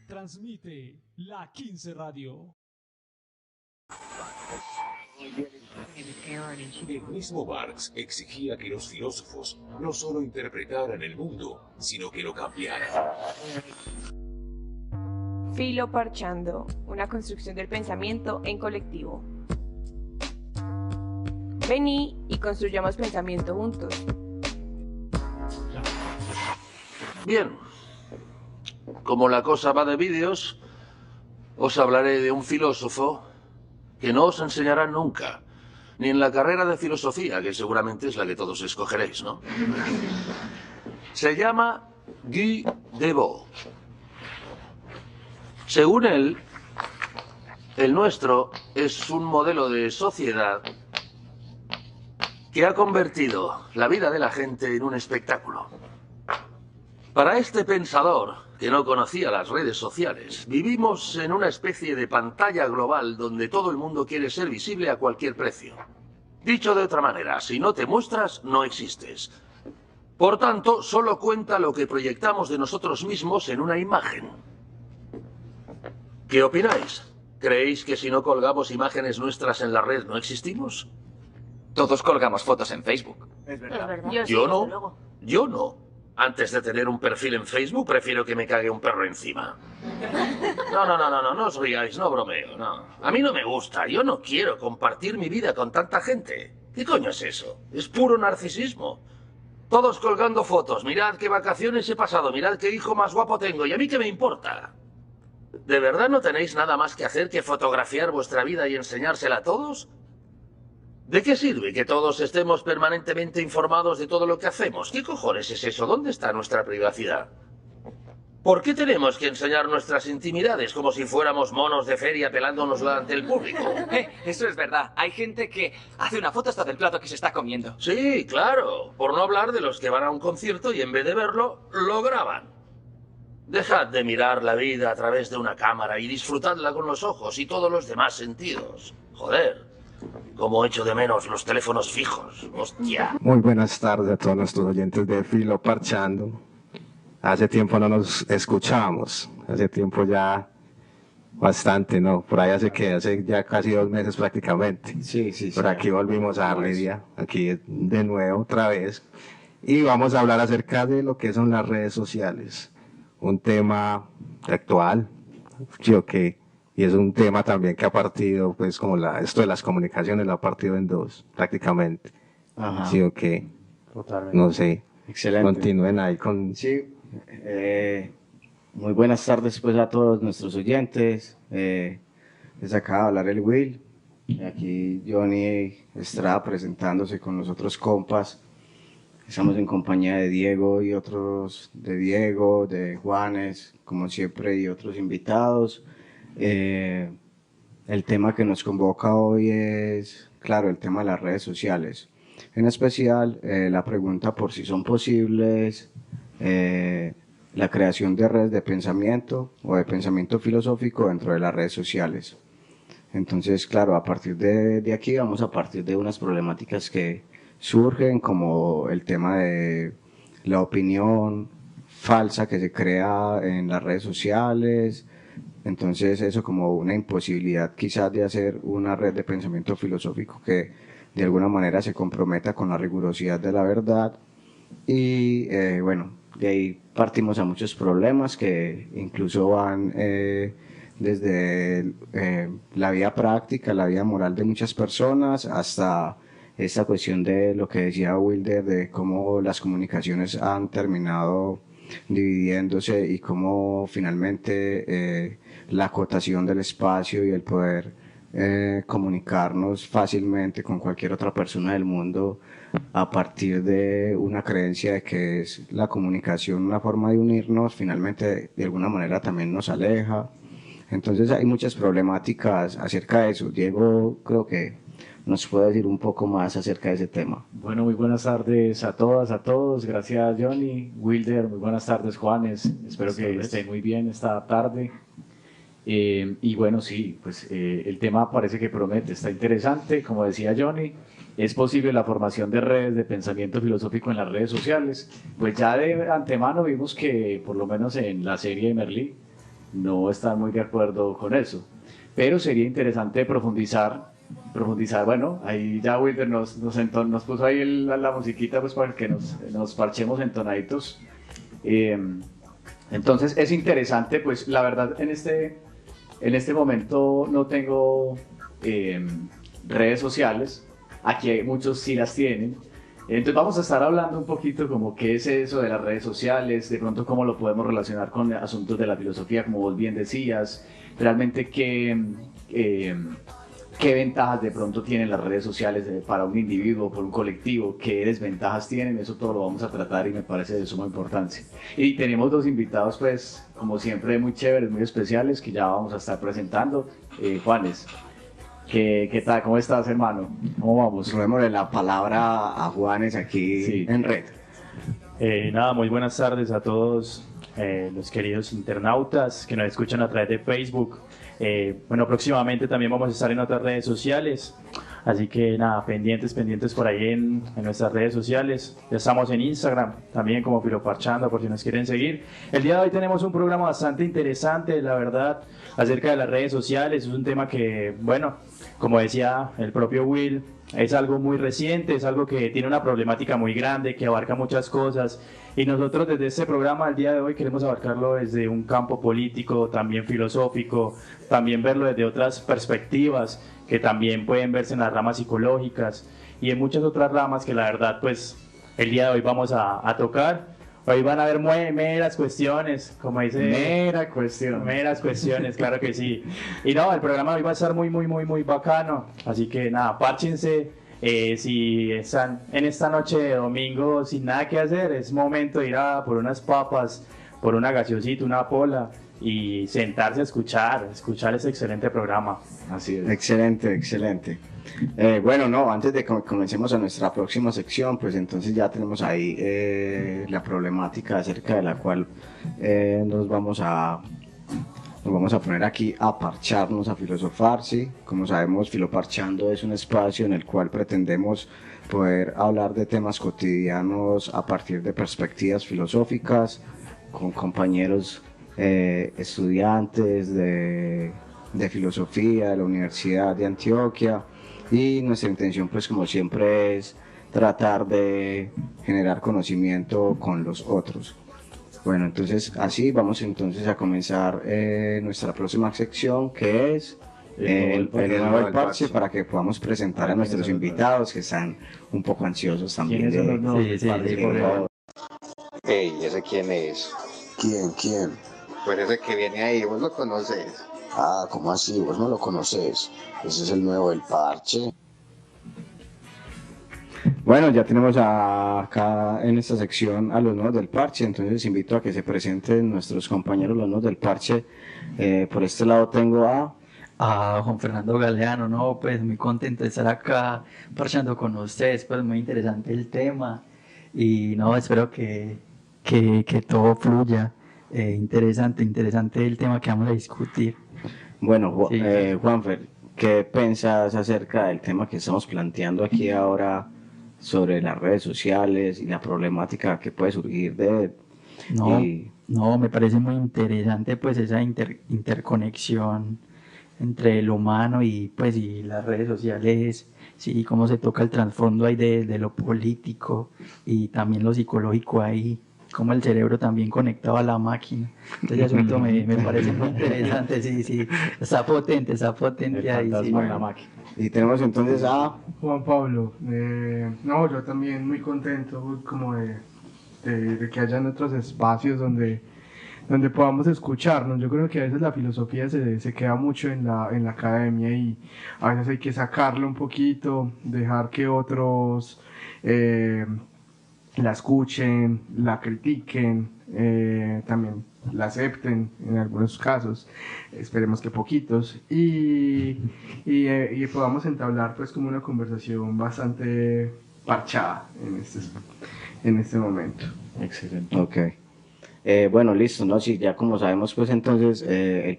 Transmite la 15 Radio. El mismo Marx exigía que los filósofos no solo interpretaran el mundo, sino que lo cambiaran. Filo Parchando, una construcción del pensamiento en colectivo. Vení y construyamos pensamiento juntos. Bien, como la cosa va de vídeos, os hablaré de un filósofo que no os enseñarán nunca, ni en la carrera de filosofía, que seguramente es la que todos escogeréis, ¿no? Se llama Guy Debord. Según él, el nuestro es un modelo de sociedad que ha convertido la vida de la gente en un espectáculo. Para este pensador, que no conocía las redes sociales, vivimos en una especie de pantalla global donde todo el mundo quiere ser visible a cualquier precio. Dicho de otra manera, si no te muestras, no existes. Por tanto, solo cuenta lo que proyectamos de nosotros mismos en una imagen. ¿Qué opináis? ¿Creéis que si no colgamos imágenes nuestras en la red no existimos? Todos colgamos fotos en Facebook. Es verdad. Yo no. Yo no. Antes de tener un perfil en Facebook, prefiero que me cague un perro encima. No os riáis, no bromeo, no. A mí no me gusta, yo no quiero compartir mi vida con tanta gente. ¿Qué coño es eso? Es puro narcisismo. Todos colgando fotos, mirad qué vacaciones he pasado, mirad qué hijo más guapo tengo, ¿y a mí qué me importa? ¿De verdad no tenéis nada más que hacer que fotografiar vuestra vida y enseñársela a todos? ¿De qué sirve que todos estemos permanentemente informados de todo lo que hacemos? ¿Qué cojones es eso? ¿Dónde está nuestra privacidad? ¿Por qué tenemos que enseñar nuestras intimidades como si fuéramos monos de feria pelándonos ante el público? Eso es verdad. Hay gente que hace una foto hasta del plato que se está comiendo. Sí, claro. Por no hablar de los que van a un concierto y en vez de verlo, lo graban. Dejad de mirar la vida a través de una cámara y disfrutadla con los ojos y todos los demás sentidos. Joder. Cómo echo de menos los teléfonos fijos, hostia. Muy buenas tardes a todos nuestros oyentes de Filo Parchando. Hace tiempo no nos escuchamos, hace tiempo ya bastante, ¿no? Por ahí hace ya casi 2 meses prácticamente. Sí. Por aquí volvimos a Arledia, aquí de nuevo otra vez. Y vamos a hablar acerca de lo que son las redes sociales. Un tema actual, yo que... Y es un tema también que ha partido, pues como esto de las comunicaciones lo ha partido en dos, prácticamente. Ajá. Sí, o qué. Totalmente. No sé. Excelente. Continúen ahí con... Sí. Muy buenas tardes pues a todos nuestros oyentes. Les acaba de hablar el Will. Aquí Johnny Estrada presentándose con los otros compas. Estamos en compañía de Diego y otros, de Juanes, como siempre, y otros invitados. El tema que nos convoca hoy es, claro, el tema de las redes sociales. En especial, la pregunta por si son posibles la creación de redes de pensamiento o de pensamiento filosófico dentro de las redes sociales. Entonces, claro, a partir de aquí vamos a partir de unas problemáticas que surgen, como el tema de la opinión falsa que se crea en las redes sociales. Entonces eso como una imposibilidad quizás de hacer una red de pensamiento filosófico que de alguna manera se comprometa con la rigurosidad de la verdad. Y bueno, de ahí partimos a muchos problemas que incluso van desde la vida práctica, la vida moral de muchas personas, hasta esta cuestión de lo que decía Wilder, de cómo las comunicaciones han terminado dividiéndose y cómo finalmente la acotación del espacio y el poder comunicarnos fácilmente con cualquier otra persona del mundo a partir de una creencia de que es la comunicación una forma de unirnos, finalmente de alguna manera también nos aleja. Entonces hay muchas problemáticas acerca de eso. Diego creo que nos puede decir un poco más acerca de ese tema. Bueno, muy buenas tardes a todas, a todos. Gracias, Johnny. Wilder, muy buenas tardes, Juanes. Espero que estén muy bien esta tarde. Y bueno, sí, pues el tema parece que promete, está interesante, como decía Johnny. ¿Es posible la formación de redes de pensamiento filosófico en las redes sociales? Pues ya de antemano vimos que, por lo menos en la serie de Merlí, no están muy de acuerdo con eso. Pero sería interesante profundizar, bueno, ahí ya Wilder nos puso ahí la musiquita pues para que nos parchemos entonaditos. Entonces es interesante, pues la verdad en este momento no tengo redes sociales. Aquí muchos sí las tienen. Entonces vamos a estar hablando un poquito como qué es eso de las redes sociales, de pronto cómo lo podemos relacionar con asuntos de la filosofía, como vos bien decías, realmente qué ventajas de pronto tienen las redes sociales para un individuo, para un colectivo, qué desventajas tienen, eso todo lo vamos a tratar y me parece de suma importancia. Y tenemos dos invitados pues como siempre muy chéveres, muy especiales que ya vamos a estar presentando. Juanes. ¿Qué tal? ¿Cómo estás, hermano? ¿Cómo vamos? Robémosle la palabra a Juanes aquí en red. Nada, muy buenas tardes a todos los queridos internautas que nos escuchan a través de Facebook. Bueno, próximamente también vamos a estar en otras redes sociales, así que nada, pendientes por ahí en nuestras redes sociales. Ya estamos en Instagram también como Filoparchando por si nos quieren seguir. El día de hoy tenemos un programa bastante interesante, la verdad, acerca de las redes sociales. Es un tema que, bueno, como decía el propio Will, es algo muy reciente, es algo que tiene una problemática muy grande, que abarca muchas cosas. Y nosotros desde este programa al día de hoy queremos abarcarlo desde un campo político, también filosófico, también verlo desde otras perspectivas que también pueden verse en las ramas psicológicas y en muchas otras ramas que la verdad pues el día de hoy vamos a tocar. Hoy van a haber meras cuestiones, como dice... Meras cuestiones, claro que sí. Y no, el programa de hoy va a estar muy bacano, así que nada, párchense. Si están en esta noche de domingo sin nada que hacer, es momento de ir a por unas papas, por una gaseosita, una pola y sentarse a escuchar ese excelente programa. Así es. Excelente. Bueno, no, antes de que comencemos a nuestra próxima sección, pues entonces ya tenemos ahí la problemática acerca de la cual nos vamos a poner aquí a parcharnos, a filosofar, ¿sí? Como sabemos, Filoparchando es un espacio en el cual pretendemos poder hablar de temas cotidianos a partir de perspectivas filosóficas, con compañeros estudiantes de filosofía de la Universidad de Antioquia, y nuestra intención pues como siempre es tratar de generar conocimiento con los otros. Bueno, entonces así vamos entonces a comenzar nuestra próxima sección, que es el nuevo del parche, para que podamos presentar a nuestros invitados que están un poco ansiosos también. ¿Quiénes son los nuevos del parche, por favor? Ey, ¿ese quién es? ¿Quién? Pues ese que viene ahí, vos lo conoces. Ah, ¿cómo así? ¿Vos no lo conoces? Ese es el nuevo del parche. Bueno, ya tenemos acá en esta sección a los nuevos del parche, entonces invito a que se presenten nuestros compañeros los nuevos del parche. Por este lado tengo a Juan Fernando Galeano, no, pues muy contento de estar acá parchando con ustedes, pues muy interesante el tema y no, espero que todo fluya. Interesante el tema que vamos a discutir. Bueno, sí. Juanfer, ¿qué piensas acerca del tema que estamos planteando aquí ahora sobre las redes sociales y la problemática que puede surgir de él? No, me parece muy interesante pues esa interconexión entre el humano y pues y las redes sociales, sí, cómo se toca el trasfondo ahí de lo político y también lo psicológico ahí, como el cerebro también conectado a la máquina. Entonces el asunto me parece muy interesante, sí, está potente el ahí. Sí, de la máquina. Y tenemos entonces a Juan Pablo. No, yo también muy contento como de que hayan otros espacios donde podamos escucharnos. Yo creo que a veces la filosofía se queda mucho en la academia y a veces hay que sacarlo un poquito, dejar que otros la escuchen, la critiquen, también la acepten en algunos casos, esperemos que poquitos, y podamos entablar pues como una conversación bastante parchada en este momento. Excelente. Ok. Bueno, listo, ¿no? Sí, ya como sabemos, pues entonces el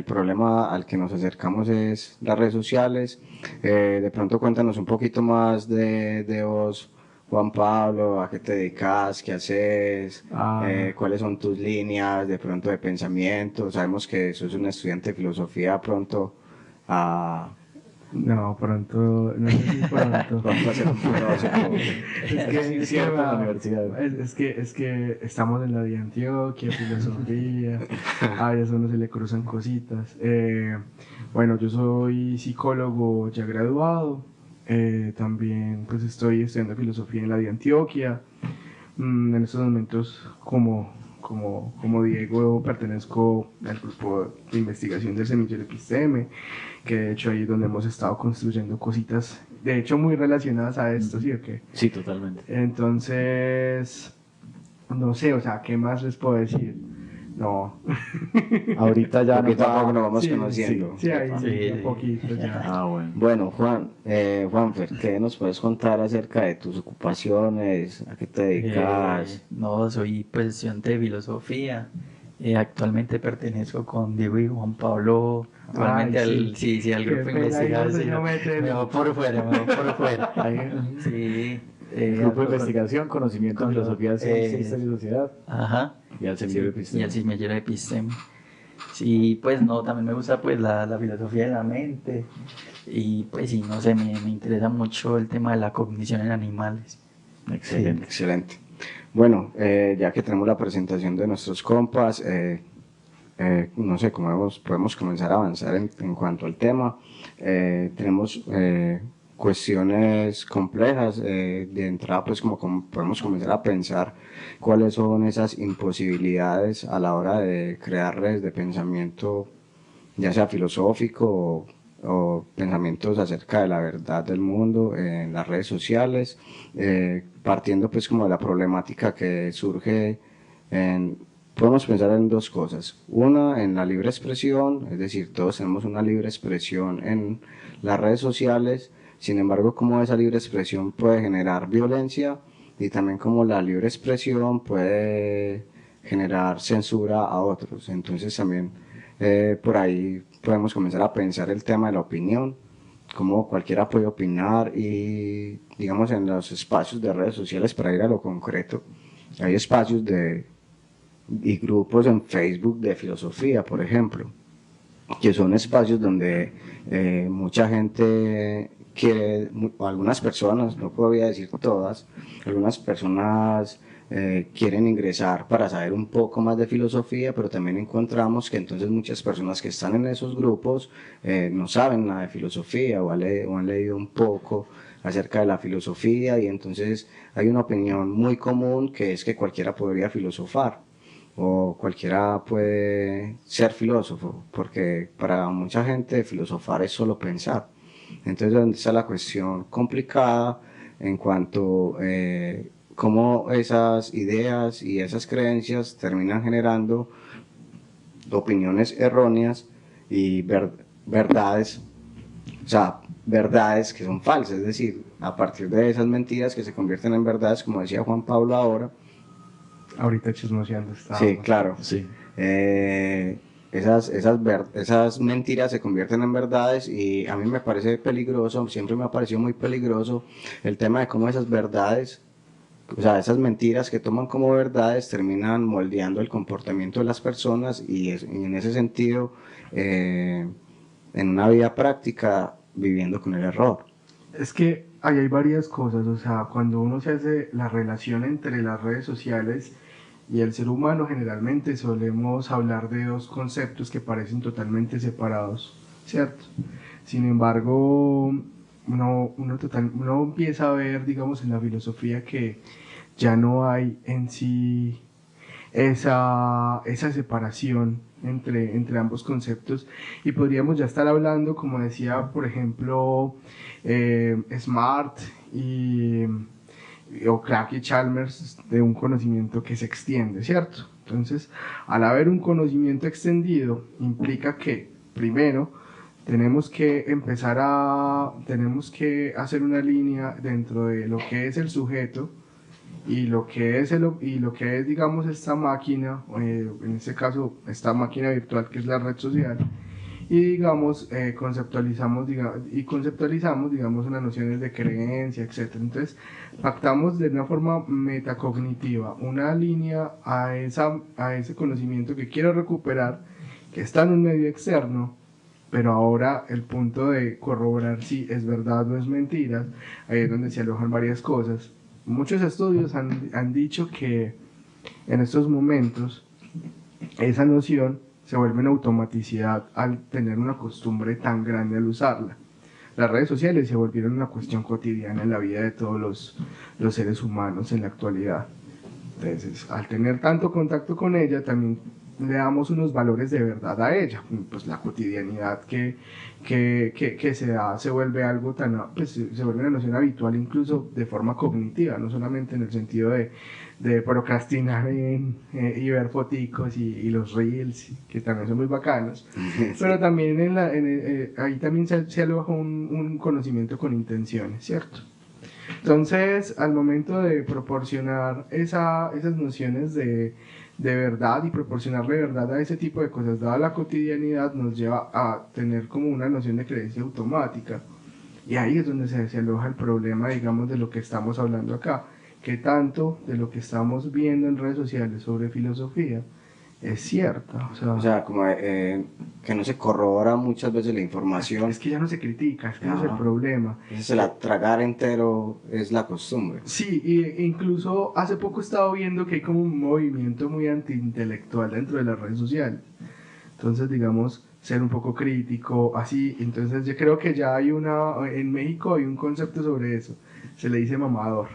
problema al que nos acercamos es las redes sociales. De pronto cuéntanos un poquito más de vos, Juan Pablo, a qué te dedicas, qué haces, cuáles son tus líneas de pronto de pensamiento. Sabemos que sos un estudiante de filosofía pronto a... No, pronto, no sé si pronto. Pronto a ser un filósofo. Es que estamos en la de Antioquia, filosofía, a eso uno se le cruzan cositas. Bueno, yo soy psicólogo ya graduado, también pues estoy estudiando filosofía en la de Antioquia. En estos momentos, como Diego, pertenezco al grupo de investigación del Semillero Episteme, que de hecho ahí es donde hemos estado construyendo cositas, de hecho muy relacionadas a esto, ¿sí o qué? Sí, totalmente. Entonces, no sé, o sea, ¿qué más les puedo decir? No. Ahorita ya poquito a poco nos vamos Sí, conociendo. Sí, ahí un poquito ya. Bueno. Bueno, Juanfer, ¿qué nos puedes contar acerca de tus ocupaciones? ¿A qué te dedicas? No, soy pues estudiante de filosofía. Actualmente pertenezco con Diego y Juan Pablo actualmente al grupo de investigación. Me voy por fuera. Sí. El grupo de investigación, conocimiento en filosofía, ciencia, historia y sociedad. Ajá. Y al semillero Episteme. Y al semillero Episteme. Sí, pues no, también me gusta pues la filosofía de la mente. Y pues sí, no sé, me interesa mucho el tema de la cognición en animales. Excelente. Sí, excelente. Bueno, ya que tenemos la presentación de nuestros compas, no sé cómo podemos comenzar a avanzar en cuanto al tema. Tenemos cuestiones complejas. De entrada, pues como podemos comenzar a pensar cuáles son esas imposibilidades a la hora de crear redes de pensamiento, ya sea filosófico o pensamientos acerca de la verdad del mundo en las redes sociales, partiendo pues como de la problemática que surge podemos pensar en dos cosas. Una, en la libre expresión, es decir, todos tenemos una libre expresión en las redes sociales. Sin embargo, cómo esa libre expresión puede generar violencia y también cómo la libre expresión puede generar censura a otros. Entonces también por ahí podemos comenzar a pensar el tema de la opinión, cómo cualquiera puede opinar y, digamos, en los espacios de redes sociales, para ir a lo concreto, hay espacios y grupos en Facebook de filosofía, por ejemplo, que son espacios donde mucha gente algunas personas, no podría decir todas, algunas personas quieren ingresar para saber un poco más de filosofía, pero también encontramos que entonces muchas personas que están en esos grupos no saben nada de filosofía o han leído un poco acerca de la filosofía, y entonces hay una opinión muy común que es que cualquiera podría filosofar o cualquiera puede ser filósofo, porque para mucha gente filosofar es solo pensar. Entonces, donde está la cuestión complicada en cuanto cómo esas ideas y esas creencias terminan generando opiniones erróneas y verdades, o sea, verdades que son falsas, es decir, a partir de esas mentiras que se convierten en verdades, como decía Juan Pablo ahorita chismoseando está. Sí, claro. Sí. Esas mentiras se convierten en verdades, y a mí me parece peligroso, siempre me ha parecido muy peligroso el tema de cómo esas verdades, o sea, esas mentiras que toman como verdades terminan moldeando el comportamiento de las personas y en ese sentido, en una vida práctica, viviendo con el error. Es que ahí hay varias cosas, o sea, cuando uno se hace la relación entre las redes sociales y el ser humano, generalmente solemos hablar de dos conceptos que parecen totalmente separados, ¿cierto? Sin embargo, uno empieza a ver, digamos, en la filosofía que ya no hay en sí esa separación entre ambos conceptos, y podríamos ya estar hablando, como decía, por ejemplo, Smart o Clarke y Chalmers, de un conocimiento que se extiende, ¿cierto? Entonces, al haber un conocimiento extendido, implica que, primero, tenemos que hacer una línea dentro de lo que es el sujeto y lo que es digamos esta máquina, en este caso esta máquina virtual que es la red social, y digamos conceptualizamos digamos unas nociones de creencia, etcétera. Entonces pactamos de una forma metacognitiva una línea a ese conocimiento que quiero recuperar, que está en un medio externo, pero ahora el punto de corroborar si es verdad o es mentira, ahí es donde se alojan varias cosas. Muchos estudios han dicho que en estos momentos esa noción se vuelve una automaticidad al tener una costumbre tan grande al usarla. Las redes sociales se volvieron una cuestión cotidiana en la vida de todos los seres humanos en la actualidad. Entonces, al tener tanto contacto con ella, también le damos unos valores de verdad a ella. Pues la cotidianidad que se da se vuelve algo pues se vuelve una noción habitual incluso de forma cognitiva, no solamente en el sentido de procrastinar y ver foticos y los reels, que también son muy bacanos, sí. Pero también ahí también se aloja un conocimiento con intenciones, ¿cierto? Entonces, al momento de proporcionar esas nociones de verdad y proporcionarle verdad a ese tipo de cosas, dada la cotidianidad, nos lleva a tener como una noción de creencia automática. Y ahí es donde se aloja el problema, digamos, de lo que estamos hablando acá. Que tanto de lo que estamos viendo en redes sociales sobre filosofía es cierta. O sea como que no se corrobora muchas veces la información. Es que ya no se critica, es que ese es el problema. Tragar entero es la costumbre. Sí, e incluso hace poco he estado viendo que hay como un movimiento muy antiintelectual dentro de las redes sociales. Entonces, digamos, ser un poco crítico, así. Entonces yo creo que ya en México hay un concepto sobre eso. Se le dice mamador.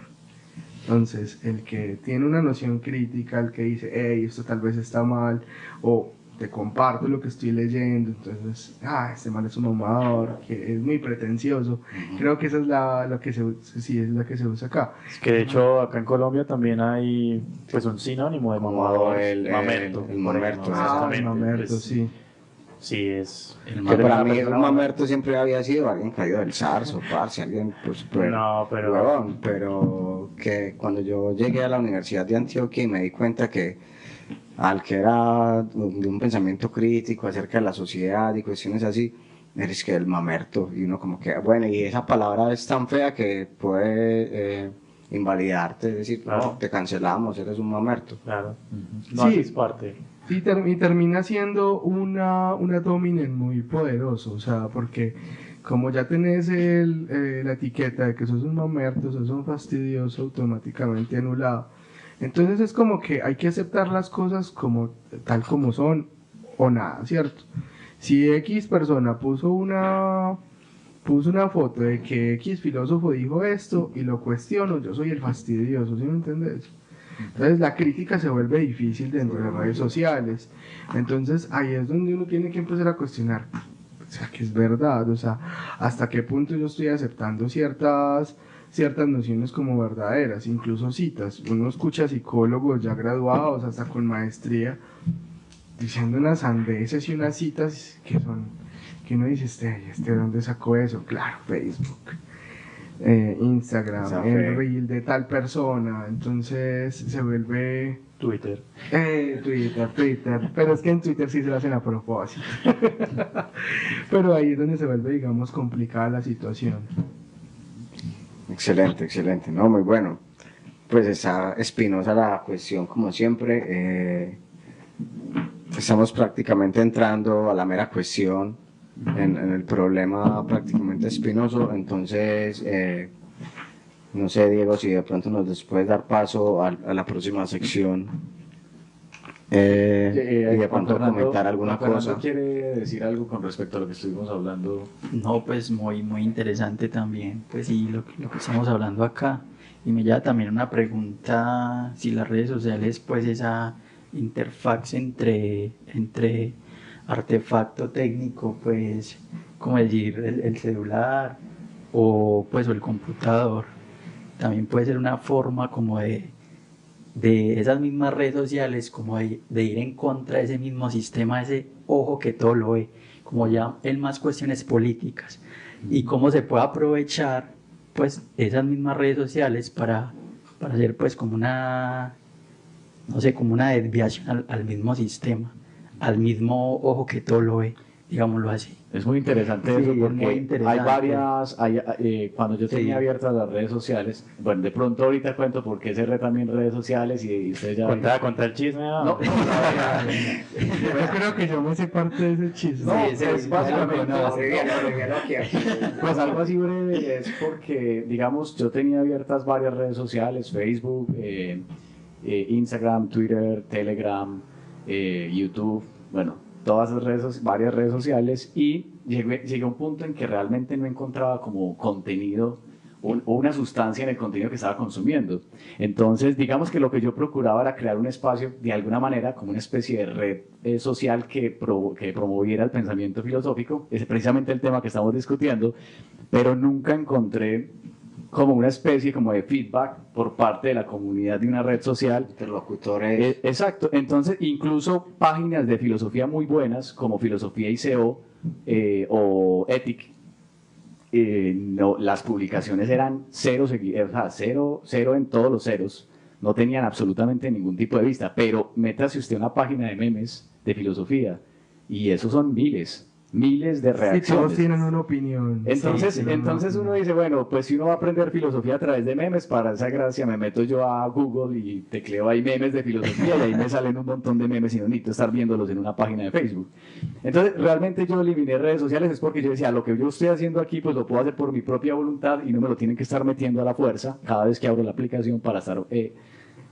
Entonces, el que tiene una noción crítica, el que dice, hey, esto tal vez está mal, o te comparto lo que estoy leyendo, entonces, este man es un mamador, que es muy pretencioso. Creo que esa es la que se usa acá. Es que de hecho acá en Colombia también hay pues un sinónimo de mamador, el mamerto. El mamerto, el mamerto, sí. Sí, es... Para mí un mamerto siempre había sido alguien caído del zarzo, parce, alguien pues huevón, pero que cuando yo llegué a la Universidad de Antioquia y me di cuenta que al que era de un pensamiento crítico acerca de la sociedad y cuestiones así, eres que el mamerto, y uno como que, bueno, y esa palabra es tan fea que puede invalidarte, es decir, claro. No, te cancelamos, eres un mamerto. Claro, no sí. haces parte. Y termina siendo una dominen muy poderoso, o sea, porque como ya tenés la etiqueta de que sos un mamerto, sos un fastidioso, automáticamente anulado. Entonces es como que hay que aceptar las cosas tal como son o nada, ¿cierto? Si X persona puso una foto de que X filósofo dijo esto y lo cuestiono, yo soy el fastidioso, ¿sí me entiendes? Entonces la crítica se vuelve difícil dentro de las redes sociales. Entonces ahí es donde uno tiene que empezar a cuestionar, o sea, que es verdad, o sea, hasta qué punto yo estoy aceptando ciertas nociones como verdaderas, incluso citas. Uno escucha psicólogos ya graduados, hasta con maestría, diciendo unas sandeces y unas citas que uno dice, ¿este dónde sacó eso? Claro, Facebook. Instagram, el reel de tal persona, entonces se vuelve Twitter, pero es que en Twitter sí se lo hacen a propósito. Pero ahí es donde se vuelve, digamos, complicada la situación. Excelente, no, muy bueno. Pues está espinosa la cuestión como siempre. Estamos prácticamente entrando a la mera cuestión. En el problema prácticamente espinoso, entonces no sé, Diego, si de pronto nos puedes dar paso a la próxima sección y de pronto comentar alguna cosa. ¿Quiere decir algo con respecto a lo que estuvimos hablando? No, pues muy interesante también, pues sí, lo que estamos hablando acá, y me lleva también una pregunta, si las redes sociales, pues esa interfaz entre artefacto técnico, pues, como decir, el celular o el computador, también puede ser una forma como de esas mismas redes sociales, como de ir en contra de ese mismo sistema, ese ojo que todo lo ve, como ya en más cuestiones políticas, y cómo se puede aprovechar pues esas mismas redes sociales para para hacer pues como una, no sé, como una desviación al mismo sistema, al mismo ojo que todo lo ve, digámoslo así. Es muy interesante Sí, eso es porque muy interesante. hay varias, cuando yo tenía Sí. abiertas las redes sociales, bueno, de pronto ahorita cuento por qué cerré también redes sociales y usted ya... Conta el chisme. No, Yo creo que yo me sé parte de ese chisme. No, Sí, pues básicamente, aquí. pues algo así breve es porque, digamos, yo tenía abiertas varias redes sociales, Facebook, Instagram, Twitter, Telegram, YouTube, bueno, todas esas redes, varias redes sociales, y llegué a un punto en que realmente no encontraba como contenido o una sustancia en el contenido que estaba consumiendo. Entonces, digamos que lo que yo procuraba era crear un espacio, de alguna manera, como una especie de red social que promoviera el pensamiento filosófico. Ese es precisamente el tema que estamos discutiendo, pero nunca encontré como una especie como de feedback por parte de la comunidad de una red social. Interlocutores. Exacto. Entonces, incluso páginas de filosofía muy buenas, como Filosofía y SEO o Ethic, no, las publicaciones eran cero, o sea, cero en todos los ceros, no tenían absolutamente ningún tipo de vista, pero métase usted a una página de memes de filosofía y esos son miles de Sí, todos reacciones. tienen una opinión. Entonces, Sí, tienen una entonces uno opinión. dice, bueno, pues si uno va a aprender filosofía a través de memes, para esa gracia me meto yo a Google y tecleo ahí memes de filosofía y ahí me salen un montón de memes y no necesito estar viéndolos en una página de Facebook. Entonces, realmente yo eliminé redes sociales es porque yo decía, lo que yo estoy haciendo aquí, pues lo puedo hacer por mi propia voluntad y no me lo tienen que estar metiendo a la fuerza cada vez que abro la aplicación para estar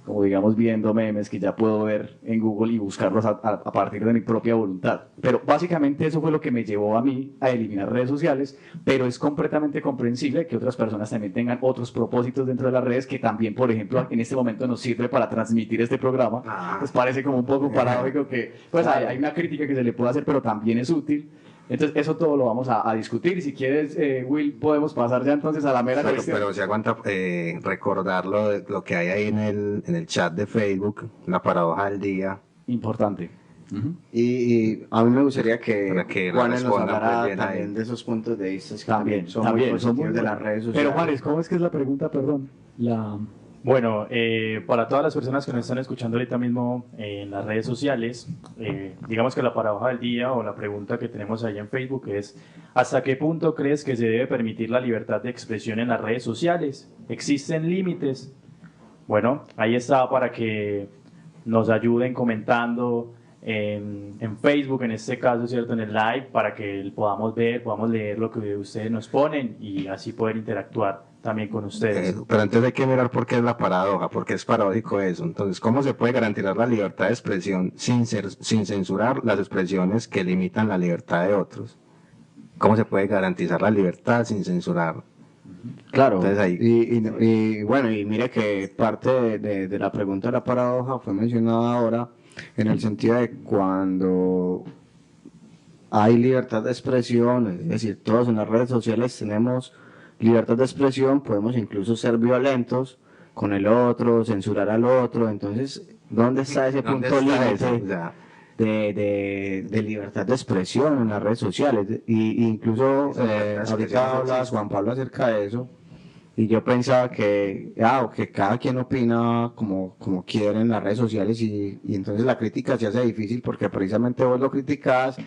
como digamos viendo memes que ya puedo ver en Google y buscarlos a partir de mi propia voluntad. Pero básicamente eso fue lo que me llevó a mí a eliminar redes sociales, pero es completamente comprensible que otras personas también tengan otros propósitos dentro de las redes que también, por ejemplo, en este momento nos sirve para transmitir este programa. Pues parece como un poco paradójico que pues hay una crítica que se le puede hacer, pero también es útil. Entonces, eso todo lo vamos a discutir. Y si quieres, Will, podemos pasar ya entonces a la mera cuestión. Pero se aguanta recordar lo que hay ahí en el chat de Facebook, la paradoja del día. Importante. Y a mí me gustaría que Para que Juanes nos respondan, pues, hablara bien ahí. también de esos puntos de vista que También son muy positivos de las redes sociales. Pero Juanes, ¿cómo es que es la pregunta? Perdón. Bueno, para todas las personas que nos están escuchando ahorita mismo en las redes sociales, digamos que la paradoja del día o la pregunta que tenemos ahí en Facebook es: ¿hasta qué punto crees que se debe permitir la libertad de expresión en las redes sociales? ¿Existen límites? Bueno, ahí está para que nos ayuden comentando en Facebook, en este caso, ¿cierto? En el live, para que podamos ver, podamos leer lo que ustedes nos ponen y así poder interactuar también con ustedes. Pero antes hay que mirar por qué es la paradoja, porque es paradójico eso. Entonces, ¿cómo se puede garantizar la libertad de expresión sin censurar las expresiones que limitan la libertad de otros? ¿Cómo se puede garantizar la libertad sin censurar? Claro, Entonces ahí- y bueno, y mire que parte de la pregunta de la paradoja fue mencionada ahora en el sentido de cuando hay libertad de expresión, es decir, todos en las redes sociales tenemos libertad de expresión, podemos incluso ser violentos con el otro, censurar al otro, entonces, ¿dónde está ese ¿Dónde punto está límite eso? O sea, de libertad de expresión en las redes sociales? Y incluso Esa libertad de expresión ahorita no hablas, existe. Juan Pablo, acerca de eso, y yo pensaba que cada quien opina como quiere en las redes sociales, y entonces la crítica se hace difícil porque precisamente vos lo criticas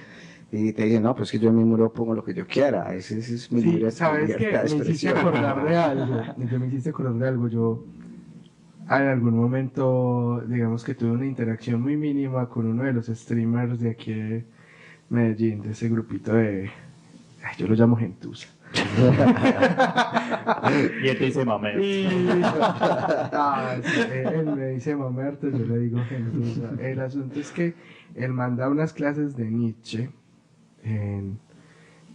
y te dicen, no, pues que yo en mi muro pongo lo que yo quiera, ese es mi Sí, ¿sabes qué? libertad de Me hiciste expresión. acordar de algo. Me hiciste acordar de algo. Yo en algún momento, digamos que tuve una interacción muy mínima con uno de los streamers de aquí de Medellín, de ese grupito de... yo lo llamo gentuza. Y él te dice mameo. Sí, él me dice mamerto, yo le digo gentuza. El asunto es que él manda unas clases de Nietzsche.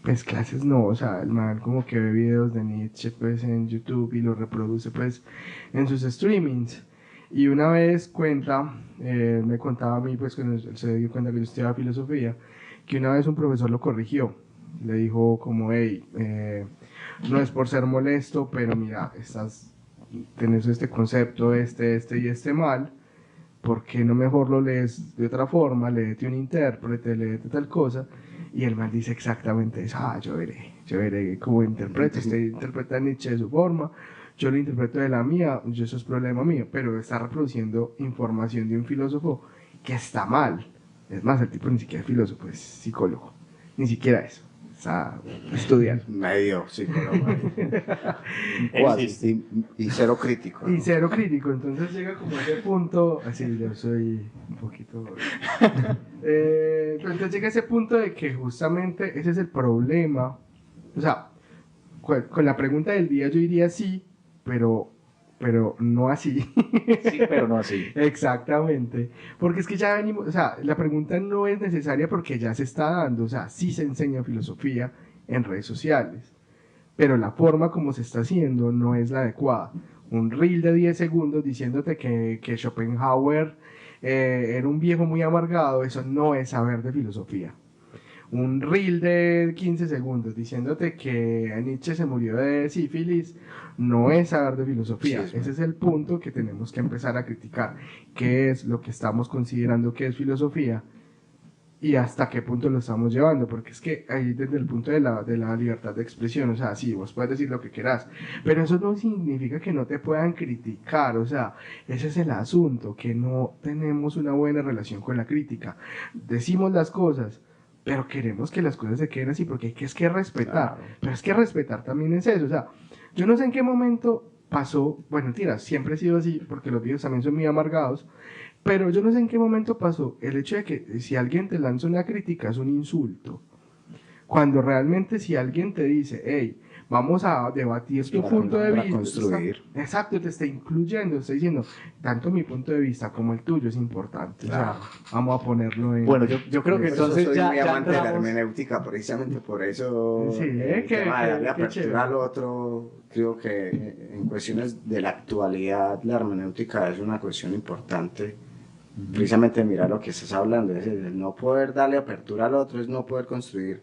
Pues clases no, o sea, el man como que ve videos de Nietzsche pues en YouTube y los reproduce pues en sus streamings. Y una vez me contaba a mí pues cuando él se dio cuenta que yo estudiaba filosofía, que una vez un profesor lo corrigió. Le dijo como, hey, no es por ser molesto, pero mira, tenés este concepto, este y este mal, ¿por qué no mejor lo lees de otra forma? Léete un intérprete, léete tal cosa. Y el man dice exactamente eso: yo veré cómo interpreta, usted interpreta a Nietzsche de su forma, yo lo interpreto de la mía, eso es problema mío, pero está reproduciendo información de un filósofo que está mal. Es más, el tipo ni siquiera es filósofo, es psicólogo, ni siquiera eso. O sea, estudiar. Medio psicólogo. Y cero crítico. ¿No? Y cero crítico, entonces llega como a ese punto, así yo soy un poquito... pero entonces llega a ese punto de que justamente ese es el problema. O sea, con la pregunta del día yo diría sí, pero no así. Sí, pero no así. Exactamente. Porque es que ya venimos, o sea, la pregunta no es necesaria porque ya se está dando, o sea, sí se enseña filosofía en redes sociales, pero la forma como se está haciendo no es la adecuada. Un reel de 10 segundos diciéndote que Schopenhauer era un viejo muy amargado, eso no es saber de filosofía. Un reel de 15 segundos diciéndote que Nietzsche se murió de sífilis no es saber de filosofía. Sí, ese es el punto que tenemos que empezar a criticar. ¿Qué es lo que estamos considerando que es filosofía? Y hasta qué punto lo estamos llevando, porque es que ahí desde el punto de la libertad de expresión, o sea, sí, vos puedes decir lo que quieras, pero eso no significa que no te puedan criticar, o sea, ese es el asunto, que no tenemos una buena relación con la crítica. Decimos las cosas, pero queremos que las cosas se queden así, porque es que respetar, claro. Pero es que respetar también es eso, o sea, yo no sé en qué momento pasó, bueno, mentira, siempre he sido así, porque los videos también son muy amargados, pero yo no sé en qué momento pasó el hecho de que si alguien te lanza una crítica es un insulto, cuando realmente si alguien te dice, hey, vamos a debatir tu punto de vista, construir. Exacto, te está incluyendo, está diciendo, tanto mi punto de vista como el tuyo es importante, claro. O sea, vamos a ponerlo en... Bueno, yo creo que entonces soy ya muy amante entramos... de la hermenéutica, precisamente por eso sí, el tema de darle apertura al otro, creo que en cuestiones de la actualidad la hermenéutica es una cuestión importante. Precisamente mirar lo que estás hablando, es el no poder darle apertura al otro, es no poder construir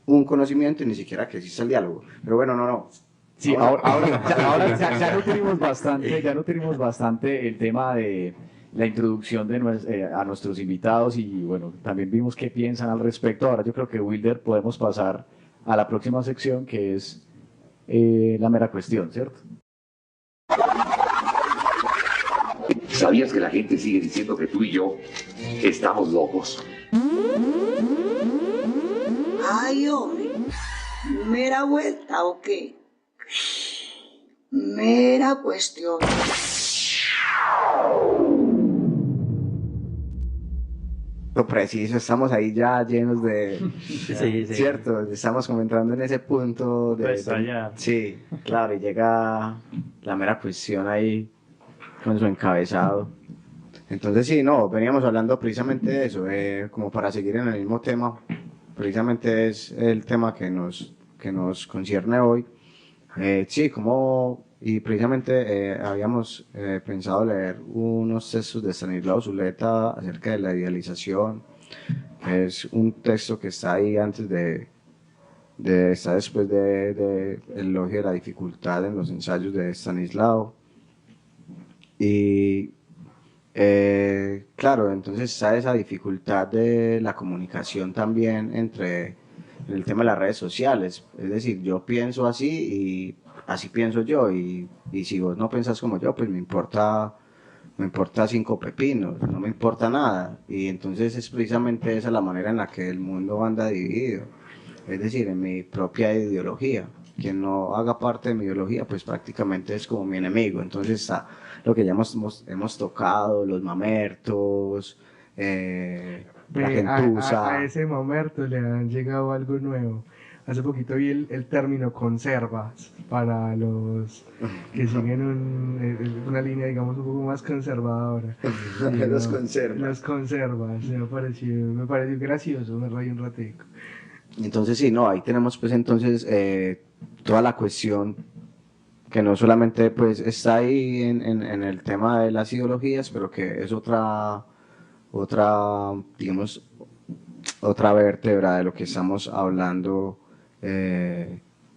un conocimiento y ni siquiera que exista el diálogo. Pero bueno, no. Sí, ahora ya nutrimos bastante el tema de la introducción a nuestros invitados y bueno, también vimos qué piensan al respecto. Ahora yo creo que Wilder podemos pasar a la próxima sección que es la mera cuestión, ¿cierto? ¿Sabías que la gente sigue diciendo que tú y yo estamos locos? Ay, hombre, ¿mera vuelta o qué? Mera cuestión. Lo preciso, estamos ahí ya llenos de... Sí. Cierto, estamos comentando en ese punto de... Sí, claro, y llega la mera cuestión ahí con su encabezado. Entonces sí, no, veníamos hablando precisamente de eso, como para seguir en el mismo tema, precisamente es el tema que nos concierne hoy. Sí, y precisamente habíamos pensado leer unos textos de Stanislao Zuleta acerca de la idealización. Es un texto que está ahí antes está después de el elogio de la dificultad en los ensayos de Stanislao. Y claro, entonces está esa dificultad de la comunicación también entre el tema de las redes sociales. Es decir, yo pienso así y así pienso yo, y si vos no pensás como yo, pues me importa 5 pepinos, no me importa nada. Y entonces es precisamente esa la manera en la que el mundo anda dividido, es decir, en mi propia ideología. Quien no haga parte de mi ideología, pues prácticamente es como mi enemigo. Entonces está lo que ya hemos tocado, los mamertos, la gentuza. A ese mamerto le han llegado algo nuevo. Hace poquito vi el término conservas para los que siguen una línea, digamos, un poco más conservadora. Los conservas. Los conservas, me pareció gracioso, me reí un ratico. Entonces sí, no, ahí tenemos pues entonces toda la cuestión que no solamente pues está ahí en el tema de las ideologías, pero que es otra digamos, otra vértebra de lo que estamos hablando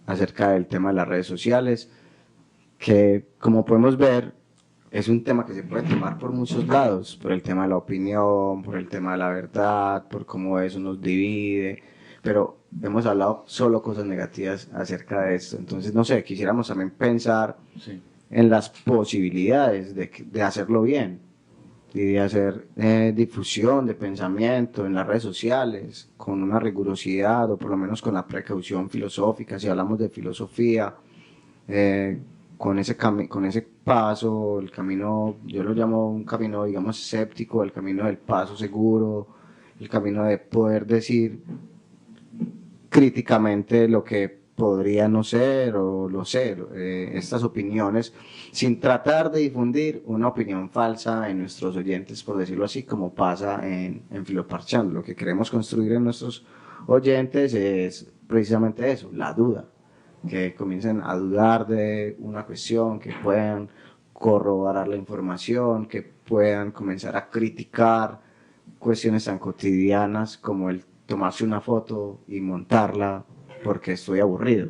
acerca del tema de las redes sociales, que como podemos ver es un tema que se puede tomar por muchos lados, por el tema de la opinión, por el tema de la verdad, por cómo eso nos divide, pero hemos hablado solo cosas negativas acerca de esto. Entonces, no sé, quisiéramos también pensar en las posibilidades de hacerlo bien y de hacer difusión de pensamiento en las redes sociales con una rigurosidad o por lo menos con la precaución filosófica, si hablamos de filosofía, con ese paso, el camino, yo lo llamo un camino, digamos, escéptico, el camino del paso seguro, el camino de poder decir críticamente lo que podría no ser o lo ser, estas opiniones, sin tratar de difundir una opinión falsa en nuestros oyentes, por decirlo así, como pasa en Filoparchando. Lo que queremos construir en nuestros oyentes es precisamente eso, la duda, que comiencen a dudar de una cuestión, que puedan corroborar la información, que puedan comenzar a criticar cuestiones tan cotidianas como el tomarse una foto y montarla porque estoy aburrido.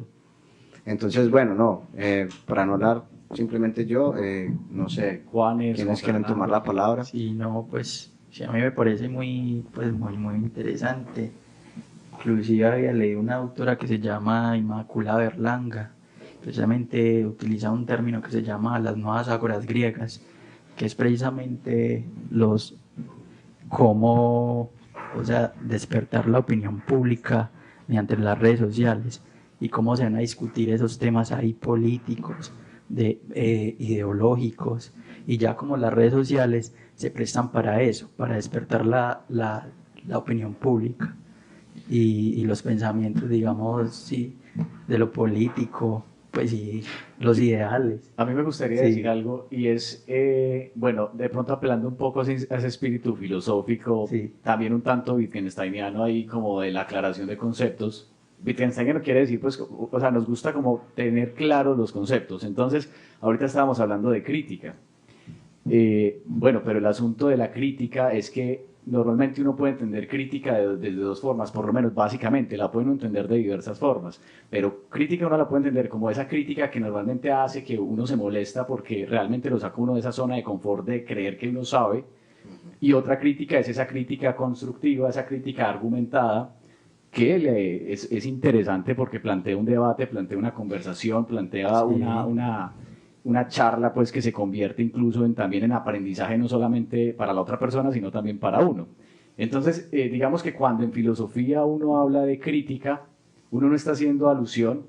Entonces, bueno, no, para no hablar simplemente yo, no sé, Juanes, ¿quiénes quieren tomar la palabra? Sí, no, pues sí, a mí me parece muy interesante. Inclusive había leído una autora que se llama Inmaculada Berlanga, precisamente utiliza un término que se llama las nuevas ágoras griegas, que es precisamente cómo, o sea, despertar la opinión pública mediante las redes sociales y cómo se van a discutir esos temas ahí políticos, ideológicos, y ya como las redes sociales se prestan para eso, para despertar la opinión pública y los pensamientos, digamos, sí, de lo político, pues sí, los ideales. A mí me gustaría decir algo, y es, bueno, de pronto apelando un poco a ese espíritu filosófico, también un tanto wittgensteiniano ahí, como de la aclaración de conceptos. Wittgensteiniano quiere decir, pues, o sea, nos gusta como tener claros los conceptos. Entonces, ahorita estábamos hablando de crítica. Bueno, pero el asunto de la crítica es que normalmente uno puede entender crítica de dos formas, por lo menos básicamente, la puede uno entender de diversas formas, pero crítica uno la puede entender como esa crítica que normalmente hace que uno se molesta porque realmente lo saca uno de esa zona de confort de creer que uno sabe, y otra crítica es esa crítica constructiva, esa crítica argumentada, que es interesante porque plantea un debate, plantea una conversación, plantea una charla, pues, que se convierte incluso también en aprendizaje, no solamente para la otra persona, sino también para uno. Entonces, digamos que cuando en filosofía uno habla de crítica, uno no está haciendo alusión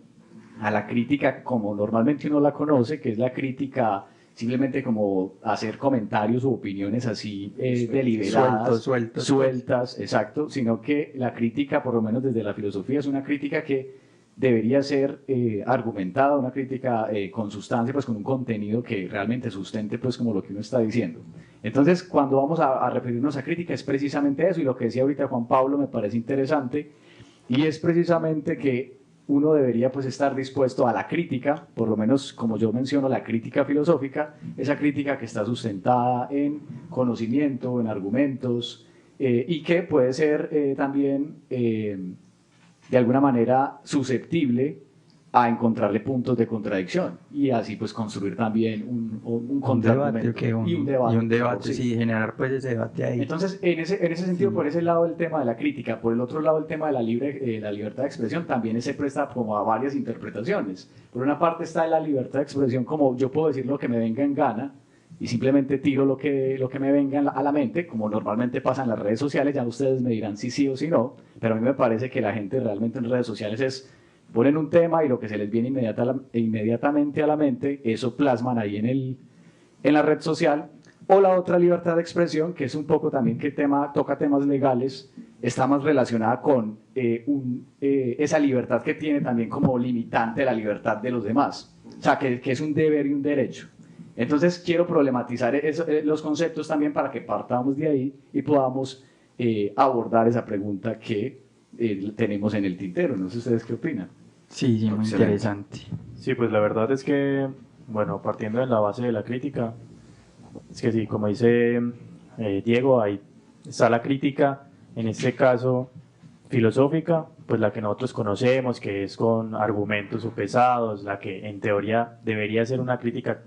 a la crítica como normalmente uno la conoce, que es la crítica simplemente como hacer comentarios u opiniones así deliberadas, sueltas, exacto, sino que la crítica, por lo menos desde la filosofía, es una crítica que debería ser argumentada, una crítica con sustancia, pues con un contenido que realmente sustente, pues, como lo que uno está diciendo. Entonces, cuando vamos a referirnos a crítica, es precisamente eso, y lo que decía ahorita Juan Pablo me parece interesante, y es precisamente que uno debería, pues, estar dispuesto a la crítica, por lo menos como yo menciono, la crítica filosófica, esa crítica que está sustentada en conocimiento, en argumentos, y que puede ser también de alguna manera susceptible a encontrarle puntos de contradicción y así pues construir también un contraargumento y un debate, sí, generar pues ese debate ahí. Entonces, en ese sentido, por ese lado el tema de la crítica, por el otro lado el tema de la libertad de expresión también se presta como a varias interpretaciones. Por una parte está la libertad de expresión como yo puedo decir lo que me venga en gana y simplemente tiro lo que me venga a la mente, como normalmente pasa en las redes sociales. Ya ustedes me dirán si sí o si no, pero a mí me parece que la gente realmente en redes sociales ponen un tema y lo que se les viene inmediatamente a la mente, eso plasman ahí en la red social. O la otra libertad de expresión, que es un poco también que toca temas legales, está más relacionada con esa libertad que tiene también como limitante la libertad de los demás, o sea, que es un deber y un derecho. Entonces quiero problematizar los conceptos también para que partamos de ahí y podamos abordar esa pregunta que tenemos en el tintero. No sé ustedes qué opinan. Sí, muy interesante. Sí, pues la verdad es que, bueno, partiendo de la base de la crítica, es que sí, como dice Diego, ahí está la crítica, en este caso filosófica, pues la que nosotros conocemos, que es con argumentos o pesados, la que en teoría debería ser una crítica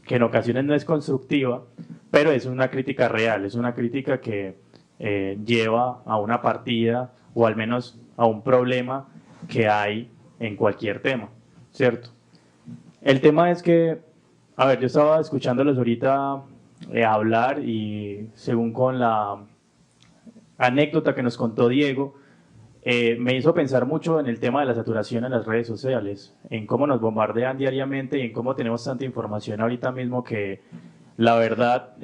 que en ocasiones no es constructiva, pero es una crítica real, es una crítica que lleva a una partida, o al menos a un problema que hay en cualquier tema, ¿cierto? El tema es que, a ver, yo estaba escuchándolos ahorita hablar y según con la anécdota que nos contó Diego, me hizo pensar mucho en el tema de la saturación en las redes sociales, en cómo nos bombardean diariamente y en cómo tenemos tanta información ahorita mismo que la verdad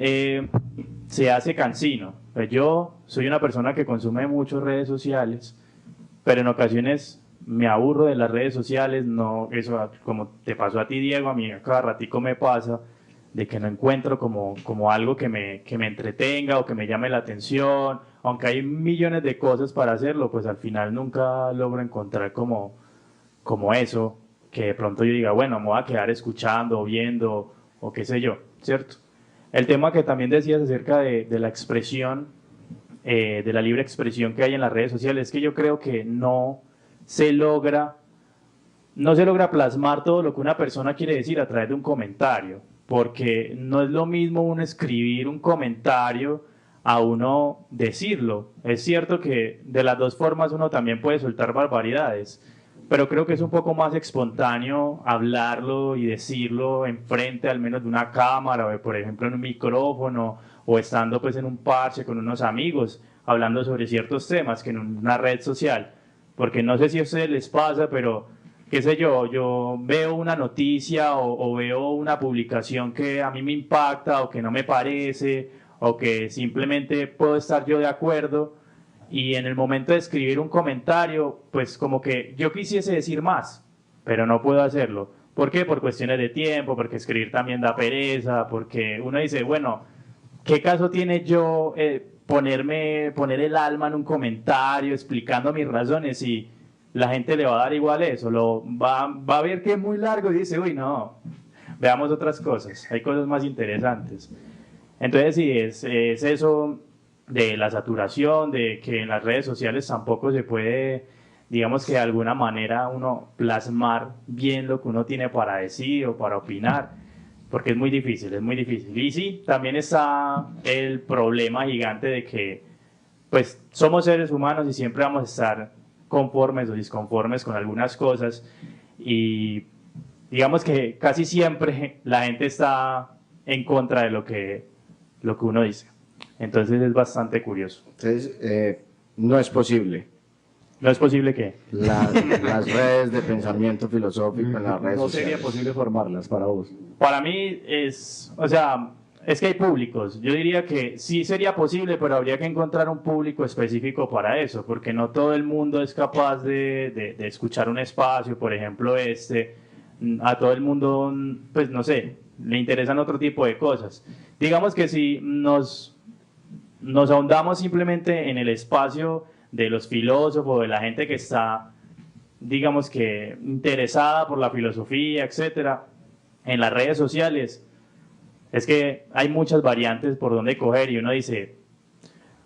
se hace cansino. Pues yo soy una persona que consume mucho redes sociales, pero en ocasiones me aburro de las redes sociales, no, eso como te pasó a ti, Diego, a mí cada ratico me pasa, de que no encuentro como algo que me entretenga o que me llame la atención, aunque hay millones de cosas para hacerlo, pues al final nunca logro encontrar como eso, que de pronto yo diga, bueno, me voy a quedar escuchando o viendo o qué sé yo, ¿cierto? El tema que también decías acerca de la expresión, de la libre expresión que hay en las redes sociales, es que yo creo que no se logra plasmar todo lo que una persona quiere decir a través de un comentario, porque no es lo mismo uno escribir un comentario a uno decirlo. Es cierto que de las dos formas uno también puede soltar barbaridades, pero creo que es un poco más espontáneo hablarlo y decirlo enfrente al menos de una cámara o por ejemplo en un micrófono o estando pues en un parche con unos amigos hablando sobre ciertos temas que en una red social, porque no sé si a ustedes les pasa, pero qué sé yo veo una noticia o veo una publicación que a mí me impacta o que no me parece o que simplemente puedo estar yo de acuerdo y en el momento de escribir un comentario, pues como que yo quisiese decir más, pero no puedo hacerlo. ¿Por qué? Por cuestiones de tiempo, porque escribir también da pereza, porque uno dice, bueno, ¿qué caso tiene yo poner el alma en un comentario explicando mis razones y la gente le va a dar igual eso? Va a ver que es muy largo y dice, uy, no, veamos otras cosas, hay cosas más interesantes. Entonces sí, es eso de la saturación, de que en las redes sociales tampoco se puede, digamos que de alguna manera uno plasmar bien lo que uno tiene para decir o para opinar, porque es muy difícil, es muy difícil. Y sí, también está el problema gigante de que pues somos seres humanos y siempre vamos a estar conformes o disconformes con algunas cosas y digamos que casi siempre la gente está en contra de lo que uno dice. Entonces es bastante curioso. Entonces, no es posible. ¿No es posible qué? Las redes de pensamiento filosófico en las redes No sociales. sería posible formarlas para vos. Para mí es que hay públicos. Yo diría que sí sería posible, pero habría que encontrar un público específico para eso, porque no todo el mundo es capaz de escuchar un espacio, por ejemplo a todo el mundo, pues no sé, le interesan otro tipo de cosas. Digamos que si nos ahondamos simplemente en el espacio de los filósofos, de la gente que está, digamos que interesada por la filosofía, etcétera, en las redes sociales, es que hay muchas variantes por donde coger y uno dice,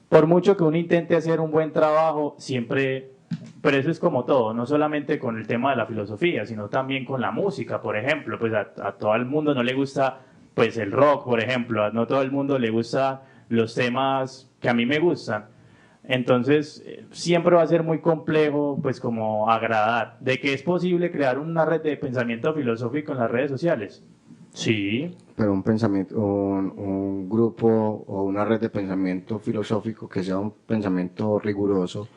por mucho que uno intente hacer un buen trabajo, siempre, pero eso es como todo, no solamente con el tema de la filosofía, sino también con la música, por ejemplo, pues a todo el mundo no le gusta pues el rock, por ejemplo, a no todo el mundo le gusta los temas que a mí me gustan. Entonces, siempre va a ser muy complejo, pues, como agradar. ¿De que es posible crear una red de pensamiento filosófico en las redes sociales? Sí. Pero un pensamiento, un grupo o una red de pensamiento filosófico que sea un pensamiento riguroso,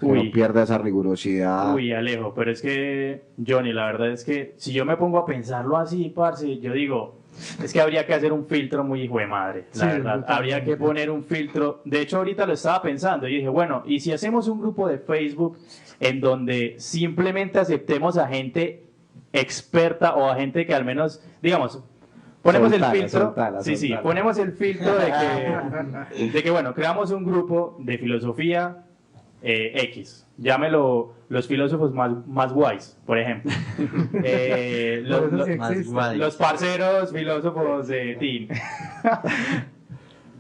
que no pierda esa rigurosidad. Uy, Alejo, pero es que, Johnny, la verdad es que si yo me pongo a pensarlo así, parce, yo digo, es que habría que hacer un filtro muy hijo de madre, la verdad. Habría que poner un filtro. De hecho, ahorita lo estaba pensando y dije, bueno, ¿y si hacemos un grupo de Facebook en donde simplemente aceptemos a gente experta o a gente que al menos, digamos, ponemos el filtro, ponemos el filtro de que, bueno, creamos un grupo de filosofía X, llámelo los filósofos más guays, por ejemplo, los parceros filósofos de Teen.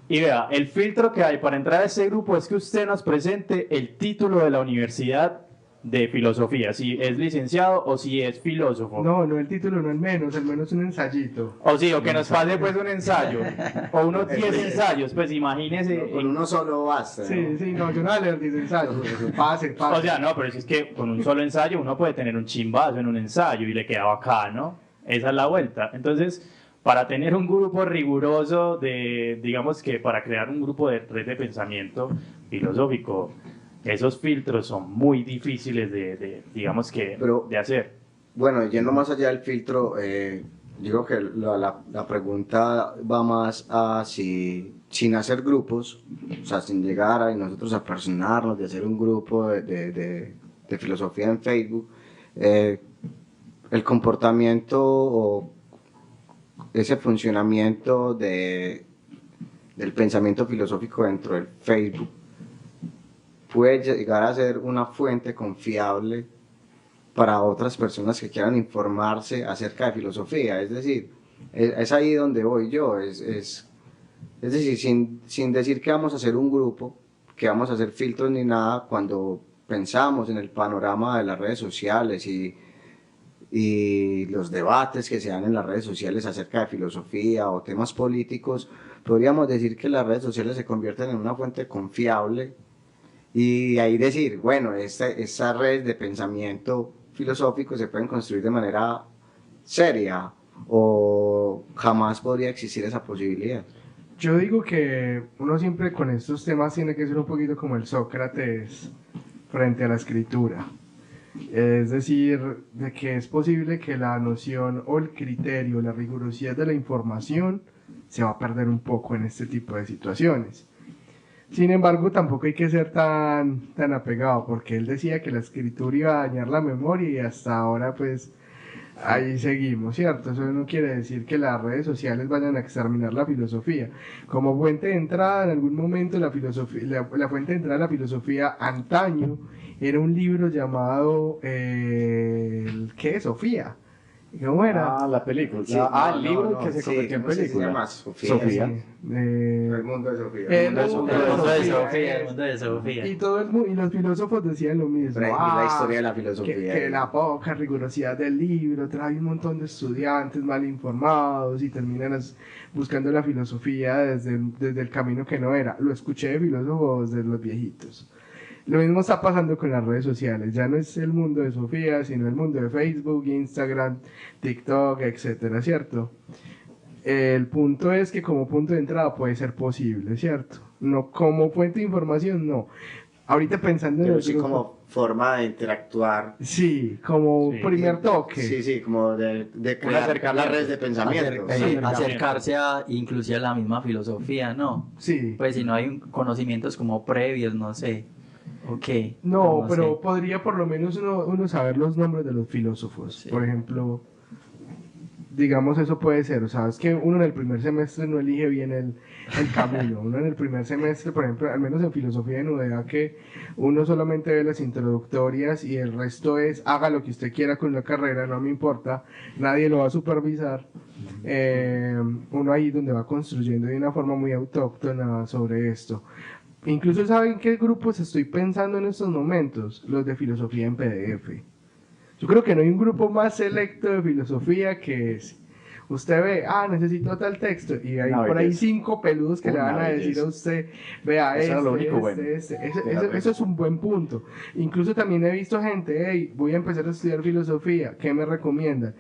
Y vea, el filtro que hay para entrar a ese grupo es que usted nos presente el título de la universidad de filosofía, si es licenciado o si es filósofo. No, no el título, no el menos, al menos un ensayito. O sí, o que nos pase pues un ensayo, o unos 10 ensayos, pues imagínese. Con uno solo basta. ¿no? Sí, no, yo no voy a leer 10 ensayos, pase. O sea, no, pero si es que con un solo ensayo uno puede tener un chimbazo en un ensayo y le queda bacano. Esa es la vuelta. Entonces, para tener un grupo riguroso digamos que para crear un grupo de red de pensamiento filosófico, esos filtros son muy difíciles digamos que, de hacer. Bueno, yendo más allá del filtro, digo que la pregunta va más a si, sin hacer grupos, o sea, sin llegar a nosotros a personarnos, de hacer un grupo de filosofía en Facebook, el comportamiento o ese funcionamiento del pensamiento filosófico dentro del Facebook puede llegar a ser una fuente confiable para otras personas que quieran informarse acerca de filosofía. Es decir, es ahí donde voy yo. Es decir, sin decir que vamos a hacer un grupo, que vamos a hacer filtros ni nada, cuando pensamos en el panorama de las redes sociales y los debates que se dan en las redes sociales acerca de filosofía o temas políticos, podríamos decir que las redes sociales se convierten en una fuente confiable y ahí decir, bueno, esta red de pensamiento filosófico se pueden construir de manera seria o jamás podría existir esa posibilidad. Yo digo que uno siempre con estos temas tiene que ser un poquito como el Sócrates frente a la escritura. Es decir, de que es posible que la noción o el criterio, la rigurosidad de la información se va a perder un poco en este tipo de situaciones. Sin embargo, tampoco hay que ser tan apegado, porque él decía que la escritura iba a dañar la memoria y hasta ahora pues ahí seguimos, ¿cierto? Eso no quiere decir que las redes sociales vayan a exterminar la filosofía. Como fuente de entrada, en algún momento la fuente de entrada de la filosofía antaño era un libro llamado ¿qué? Sofía. ¿Cómo era? Ah, la película. Sí, el libro que se convirtió en película. Sofía. El mundo de Sofía. El mundo de Sofía. Y los filósofos decían lo mismo. Y la historia de la filosofía. Que la poca rigurosidad del libro trae un montón de estudiantes mal informados y terminan buscando la filosofía desde el camino que no era. Lo escuché de filósofos de los viejitos. Lo mismo está pasando con las redes sociales. Ya no es el mundo de Sofía, sino el mundo de Facebook, Instagram, TikTok, etcétera, ¿cierto? El punto es que como punto de entrada puede ser posible, ¿cierto? No como fuente de información, no. Ahorita pensando en pero el sí grupo, como forma de interactuar. Sí, como primer toque. Sí, como de crear las redes de pensamiento. Acercarse inclusive a la misma filosofía, ¿no? Sí. Pues si no hay conocimientos como previos, no sé. Okay, no, pero podría por lo menos uno saber los nombres de los filósofos. Sí. Por ejemplo, digamos eso puede ser, o sea, es que uno en el primer semestre no elige bien el camino. Uno en el primer semestre, por ejemplo, al menos en filosofía de Nudea, que uno solamente ve las introductorias y el resto es haga lo que usted quiera con la carrera, no me importa, nadie lo va a supervisar. Uno ahí donde va construyendo de una forma muy autóctona sobre esto. Incluso ¿saben qué grupos estoy pensando en estos momentos? Los de filosofía en PDF. Yo creo que no hay un grupo más selecto de filosofía que ese. Usted ve, necesito tal texto, y hay por ahí 5 peludos que le van a decir a usted, vea, eso es un buen punto. Incluso también he visto gente, hey, voy a empezar a estudiar filosofía, ¿qué me recomiendan?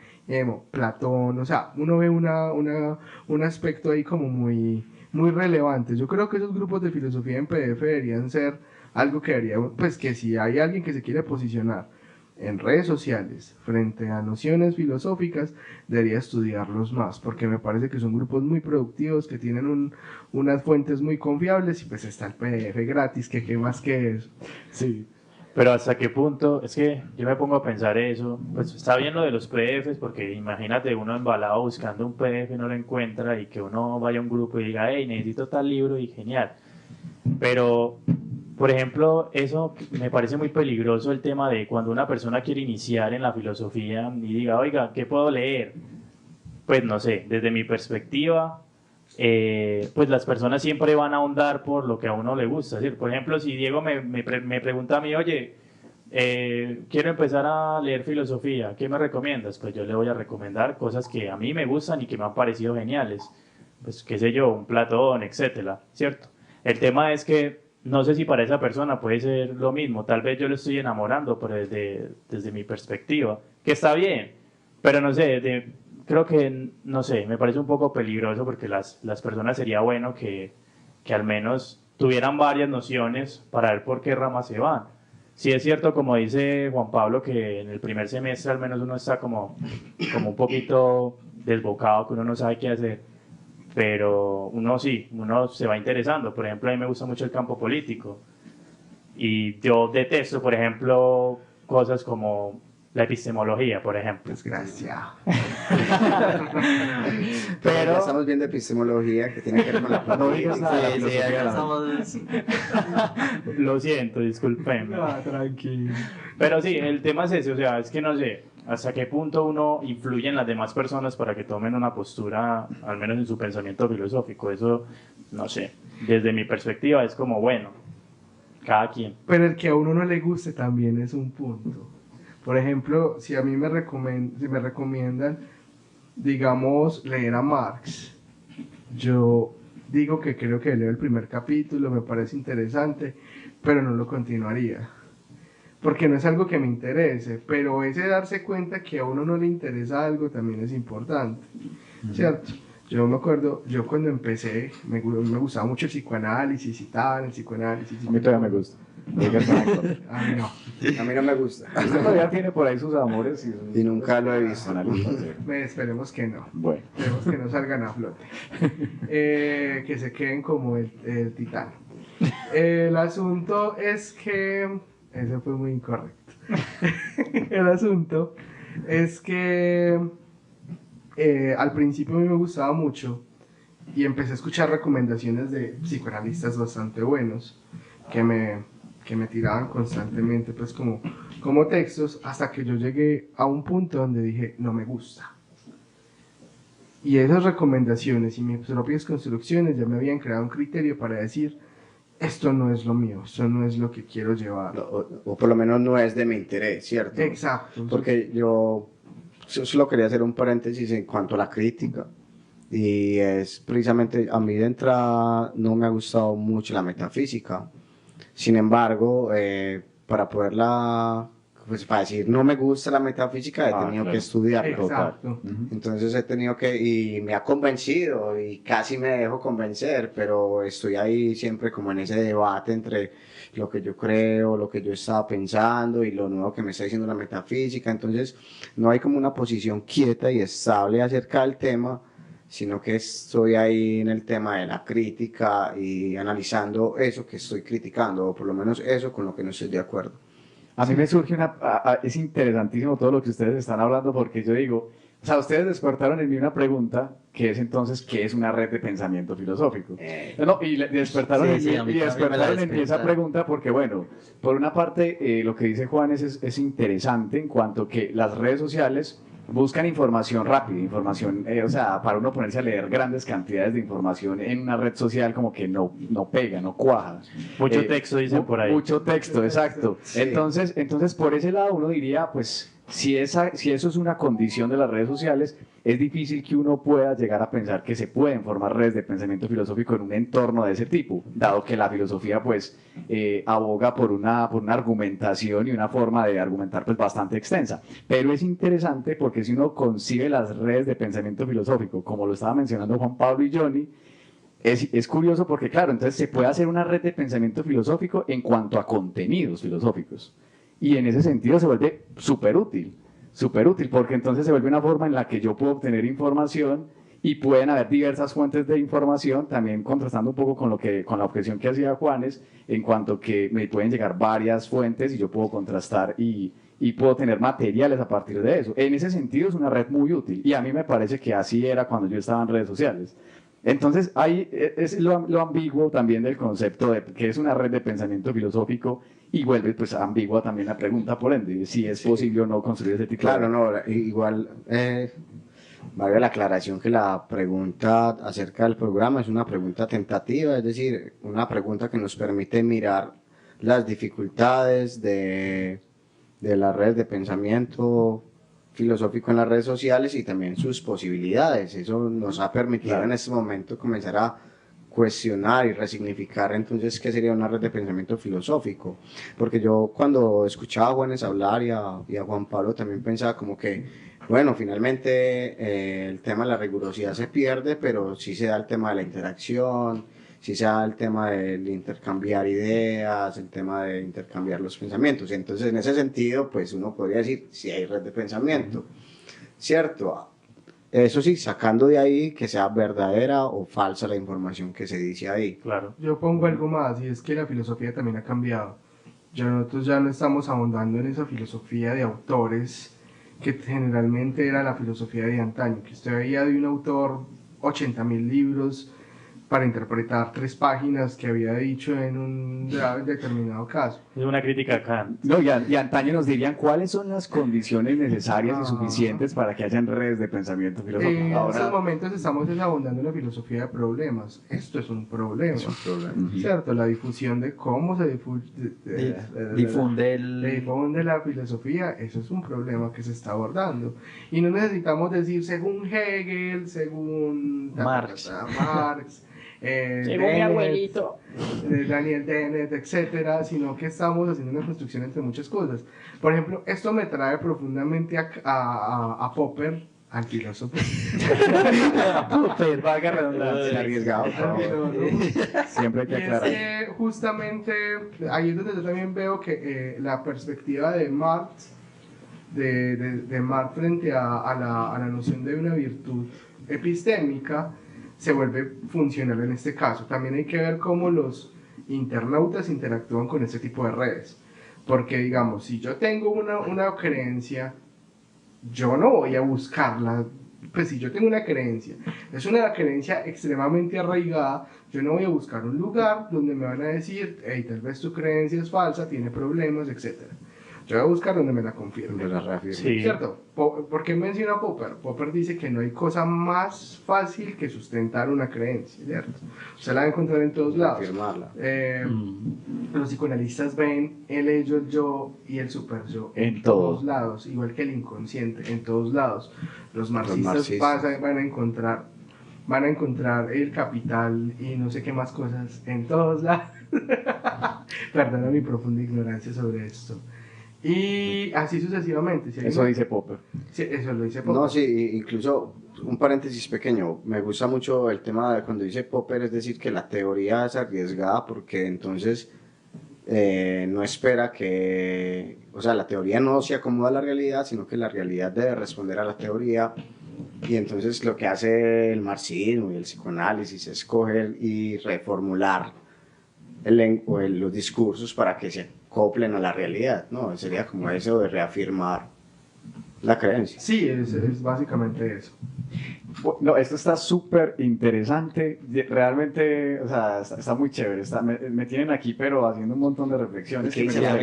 Platón, o sea, uno ve un aspecto ahí como muy relevante. Yo creo que esos grupos de filosofía en PDF deberían ser algo que debería, pues que si hay alguien que se quiere posicionar en redes sociales frente a nociones filosóficas, debería estudiarlos más, porque me parece que son grupos muy productivos, que tienen unas fuentes muy confiables, y pues está el PDF gratis, que qué más que eso. Sí, pero hasta qué punto, es que yo me pongo a pensar eso, pues está bien lo de los PDFs, porque imagínate uno embalado buscando un PDF y no lo encuentra, y que uno vaya a un grupo y diga, hey, necesito tal libro, y genial, pero por ejemplo, eso me parece muy peligroso, el tema de cuando una persona quiere iniciar en la filosofía y diga, oiga, ¿qué puedo leer? Pues no sé, desde mi perspectiva, pues las personas siempre van a ahondar por lo que a uno le gusta. ¿Sí? Por ejemplo, si Diego me pregunta a mí, oye, quiero empezar a leer filosofía, ¿qué me recomiendas? Pues yo le voy a recomendar cosas que a mí me gustan y que me han parecido geniales, pues qué sé yo, un Platón, etcétera, ¿cierto? El tema es que no sé si para esa persona puede ser lo mismo, tal vez yo lo estoy enamorando, pero desde mi perspectiva, que está bien, pero no sé, creo que, no sé, me parece un poco peligroso porque las personas sería bueno que al menos tuvieran varias nociones para ver por qué ramas se van. Sí es cierto, como dice Juan Pablo, que en el primer semestre al menos uno está como un poquito desbocado, que uno no sabe qué hacer, pero uno se va interesando. Por ejemplo, a mí me gusta mucho el campo político y yo detesto, por ejemplo, cosas como la epistemología, por ejemplo. Desgracia. Pero ya estamos viendo epistemología que tiene que ver con la política. Lo siento, disculpen. Tranquilo. Pero sí, el tema es ese, o sea, es que no sé hasta qué punto uno influye en las demás personas para que tomen una postura, al menos en su pensamiento filosófico. Eso, no sé, desde mi perspectiva es como, bueno, cada quien. Pero el que a uno no le guste también es un punto. Por ejemplo, si a mí me recomiendan, digamos, leer a Marx, yo digo que creo que leo el primer capítulo, me parece interesante, pero no lo continuaría. Porque no es algo que me interese, pero ese darse cuenta que a uno no le interesa algo también es importante, ¿cierto? Yo me acuerdo, yo cuando empecé, me gustaba mucho el psicoanálisis y tal, el psicoanálisis. A mí todavía me gusta. Ay, no. A mí no me gusta. Usted todavía tiene por ahí sus amores y nunca lo he visto. Esperemos que no. Bueno. Esperemos que no salgan a flote. Que se queden como el titán. El asunto es que... Eso fue muy incorrecto. El asunto es que al principio a mí me gustaba mucho y empecé a escuchar recomendaciones de psicoanalistas bastante buenos que me tiraban constantemente pues como textos, hasta que yo llegué a un punto donde dije no me gusta, y esas recomendaciones y mis propias construcciones ya me habían creado un criterio para decir esto no es lo mío, esto no es lo que quiero llevar, o por lo menos no es de mi interés, ¿cierto? Exacto. Porque yo solo quería hacer un paréntesis en cuanto a la crítica, y es precisamente, a mí de entrada no me ha gustado mucho la metafísica. Sin embargo, para poderla, pues para decir no me gusta la metafísica, he tenido que estudiarlo. Exacto. Entonces he tenido que, y me ha convencido y casi me dejo convencer, pero estoy ahí siempre como en ese debate entre lo que yo creo, lo que yo estaba pensando y lo nuevo que me está diciendo la metafísica. Entonces no hay como una posición quieta y estable acerca del tema, sino que estoy ahí en el tema de la crítica y analizando eso que estoy criticando, o por lo menos eso con lo que no estoy de acuerdo. A mí me surge es interesantísimo todo lo que ustedes están hablando, porque yo digo, o sea, ustedes despertaron en mí una pregunta, que es entonces, ¿qué es una red de pensamiento filosófico? No, y despertaron en mí esa pregunta porque, bueno, por una parte, lo que dice Juan es interesante en cuanto que las redes sociales buscan información rápida, información, o sea, para uno ponerse a leer grandes cantidades de información en una red social como que no pega, no cuaja. Mucho texto, dicen por ahí. Mucho texto, exacto. Sí. Entonces, por ese lado uno diría, pues, si eso es una condición de las redes sociales, es difícil que uno pueda llegar a pensar que se pueden formar redes de pensamiento filosófico en un entorno de ese tipo, dado que la filosofía pues aboga por una argumentación y una forma de argumentar pues bastante extensa. Pero es interesante porque si uno concibe las redes de pensamiento filosófico, como lo estaba mencionando Juan Pablo y Johnny, es curioso porque claro, entonces se puede hacer una red de pensamiento filosófico en cuanto a contenidos filosóficos. Y en ese sentido se vuelve súper útil, porque entonces se vuelve una forma en la que yo puedo obtener información y pueden haber diversas fuentes de información, también contrastando un poco con la objeción que hacía Juanes, en cuanto que me pueden llegar varias fuentes y yo puedo contrastar y puedo tener materiales a partir de eso. En ese sentido es una red muy útil, y a mí me parece que así era cuando yo estaba en redes sociales. Entonces, ahí es lo ambiguo también del concepto de que es una red de pensamiento filosófico, y vuelve pues ambigua también la pregunta, por ende, si es posible o no construir ese tipo de... Claro, no, igual valga la aclaración que la pregunta acerca del programa es una pregunta tentativa, es decir, una pregunta que nos permite mirar las dificultades de de las redes de pensamiento filosófico en las redes sociales y también sus posibilidades. Eso nos ha permitido en este momento comenzar a cuestionar y resignificar entonces qué sería una red de pensamiento filosófico, porque yo cuando escuchaba a Juanes hablar y a Juan Pablo también pensaba como que, bueno, finalmente el tema de la rigurosidad se pierde, pero sí se da el tema de la interacción, sí se da el tema del intercambiar ideas, el tema de intercambiar los pensamientos. Entonces, en ese sentido, pues uno podría decir, si hay red de pensamiento, ¿cierto? Eso sí, sacando de ahí que sea verdadera o falsa la información que se dice ahí. Claro. Yo pongo algo más, y es que la filosofía también ha cambiado. Nosotros ya no estamos ahondando en esa filosofía de autores que generalmente era la filosofía de antaño, que usted veía de un autor 80.000 libros para interpretar 3 páginas que había dicho en un determinado caso. Es una crítica a Kant. No, y antaño nos dirían cuáles son las condiciones necesarias y suficientes para que hayan redes de pensamiento filosófico. En estos momentos estamos abundando en la filosofía de problemas. Esto es un problema. Es un problema. ¿Cierto? La difusión de cómo se difunde la filosofía, eso es un problema que se está abordando. Y no necesitamos decir según Hegel, según Marx. según mi abuelito, Daniel Dennett, etcétera, sino que estamos haciendo una construcción entre muchas cosas. Por ejemplo, esto me trae profundamente a Popper, al filósofo. Popper, valga redundancia, arriesgado. Siempre hay que aclarar. Y es que justamente ahí es donde yo también veo que la perspectiva de Marx, de Marx frente a la noción de una virtud epistémica, se vuelve funcional en este caso. También hay que ver cómo los internautas interactúan con este tipo de redes. Porque, digamos, si yo tengo una creencia, yo no voy a buscarla. Pues si yo tengo una creencia, es una creencia extremadamente arraigada, yo no voy a buscar un lugar donde me van a decir, hey, tal vez tu creencia es falsa, tiene problemas, etcétera. Yo voy a buscar donde me la confirme. Sí. ¿Cierto? ¿Por qué menciona a Popper? Popper dice que no hay cosa más fácil que sustentar una creencia, ¿cierto? Usted la va a encontrar en todos lados. Afirmarla. Los psicoanalistas ven el ello, el yo y el superyo En todos lados, igual que el inconsciente, en todos lados. Los marxistas van a encontrar el capital y no sé qué más cosas en todos lados. Perdona mi profunda ignorancia sobre esto. Y así sucesivamente. Si eso dice Popper. Sí, eso lo dice Popper. No, sí, incluso un paréntesis pequeño. Me gusta mucho el tema de cuando dice Popper, es decir, que la teoría es arriesgada porque entonces no espera que, o sea, la teoría no se acomoda a la realidad, sino que la realidad debe responder a la teoría. Y entonces lo que hace el marxismo y el psicoanálisis es coger y reformular los discursos para que se acoplen a la realidad, ¿no? Sería como eso de reafirmar la creencia. Sí, es básicamente eso. No, esto está súper interesante, realmente, o sea, está muy chévere, me tienen aquí pero haciendo un montón de reflexiones. ¿Qué dice la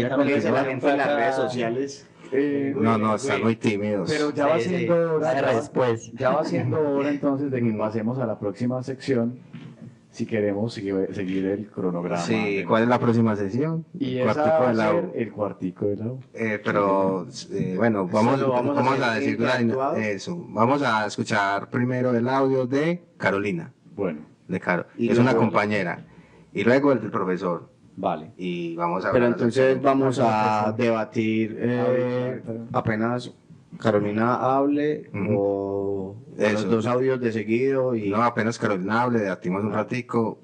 gente en las redes sociales? No, están muy tímidos. Pero ya va siendo hora, ya va siendo hora entonces de que pasemos a la próxima sección. Si queremos seguir el cronograma. Sí, ¿cuál es la próxima sesión? Y esa va a ser el cuartico de la U. Pero, bueno, vamos a decir eso. Vamos a escuchar primero el audio de Carolina. Bueno. De Caro. Es una compañera. Y luego el del profesor. Vale. Y vamos a Pero entonces vamos a debatir apenas Carolina hable o los 2 audios de seguido. No, apenas Carolina hable, debatimos un ratico.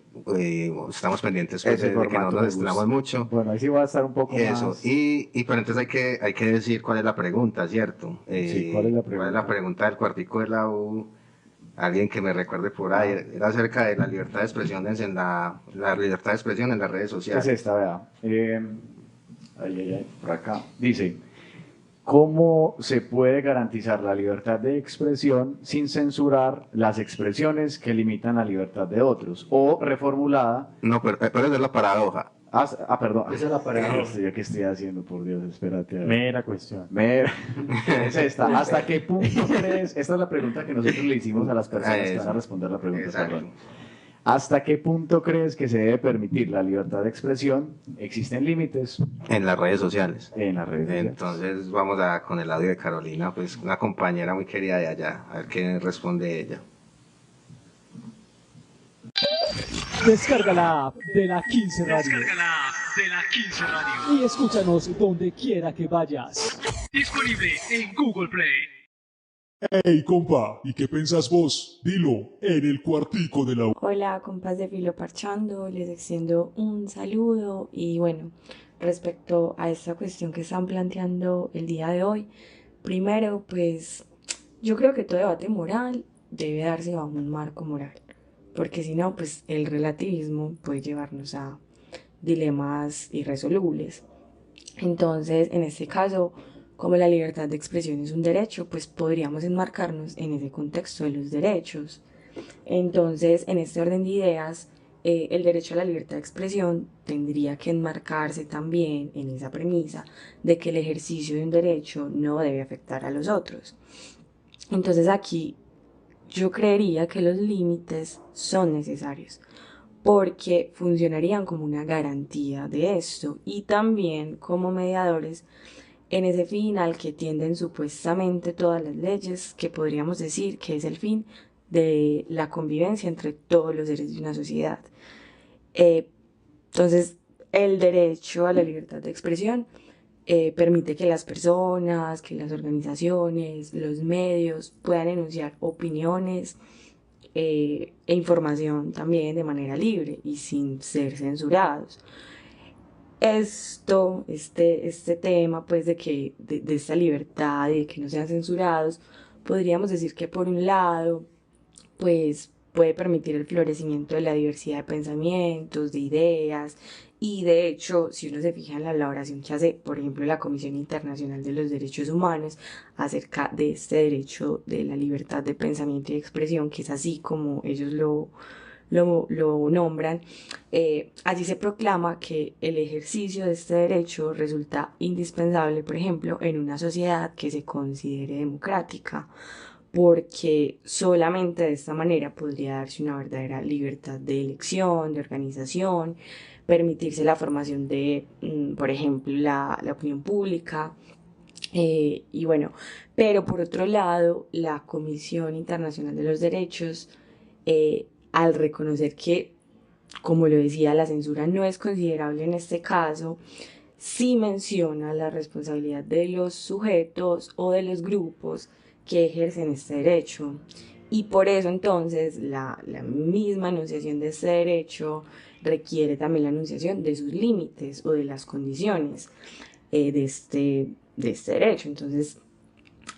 Estamos pendientes de que no nos extendamos mucho. Bueno, ahí sí va a estar un poco más. Pero entonces hay que decir cuál es la pregunta, ¿cierto? Sí, ¿cuál es la pregunta? ¿Cuál es la pregunta del cuartico de la U? Alguien que me recuerde por ahí, era acerca de la libertad de expresiones la libertad de expresión en las redes sociales. ¿Qué es esta? Vea. Por acá. Dice, ¿cómo se puede garantizar la libertad de expresión sin censurar las expresiones que limitan la libertad de otros? O reformulada. No, pero esa es la paradoja. Perdón. Esa es la paradoja. ¿Yo qué estoy haciendo? Por Dios, espérate. Mera cuestión. Es esta. ¿Hasta qué punto crees? Esta es la pregunta que nosotros le hicimos a las personas que van a responder la pregunta. ¿Hasta qué punto crees que se debe permitir la libertad de expresión? ¿Existen límites? En las redes sociales. En las redes sociales. Entonces vamos con el audio de Carolina, pues una compañera muy querida de allá, a ver qué responde ella. Descarga la app de la 15 Radio. Y escúchanos donde quiera que vayas. Disponible en Google Play. Hey, compa, ¿y qué pensás vos? Dilo, en el cuartico de la... Hola, compas de Filo Parchando, les extiendo un saludo y bueno, respecto a esta cuestión que están planteando el día de hoy, primero, pues yo creo que todo debate moral debe darse bajo un marco moral, porque si no, pues el relativismo puede llevarnos a dilemas irresolubles. Entonces, en este caso, como la libertad de expresión es un derecho, pues podríamos enmarcarnos en ese contexto de los derechos. Entonces, en este orden de ideas, el derecho a la libertad de expresión tendría que enmarcarse también en esa premisa de que el ejercicio de un derecho no debe afectar a los otros. Entonces aquí yo creería que los límites son necesarios porque funcionarían como una garantía de esto y también como mediadores en ese fin al que tienden supuestamente todas las leyes, que podríamos decir que es el fin de la convivencia entre todos los seres de una sociedad. Entonces, el derecho a la libertad de expresión permite que las personas, que las organizaciones, los medios puedan enunciar opiniones e información también de manera libre y sin ser censurados. Este tema pues de esta libertad y de que no sean censurados, podríamos decir que por un lado pues puede permitir el florecimiento de la diversidad de pensamientos, de ideas y de hecho si uno se fija en la elaboración que hace por ejemplo la Comisión Internacional de los Derechos Humanos acerca de este derecho de la libertad de pensamiento y expresión, que es así como ellos lo nombran, allí se proclama que el ejercicio de este derecho resulta indispensable, por ejemplo, en una sociedad que se considere democrática, porque solamente de esta manera podría darse una verdadera libertad de elección, de organización, permitirse la formación de, por ejemplo, la opinión pública. Y bueno, pero por otro lado, la Comisión Internacional de los Derechos, al reconocer que, como lo decía, la censura no es considerable en este caso, sí menciona la responsabilidad de los sujetos o de los grupos que ejercen este derecho. Y por eso entonces la misma enunciación de este derecho requiere también la enunciación de sus límites o de las condiciones de este derecho. Entonces,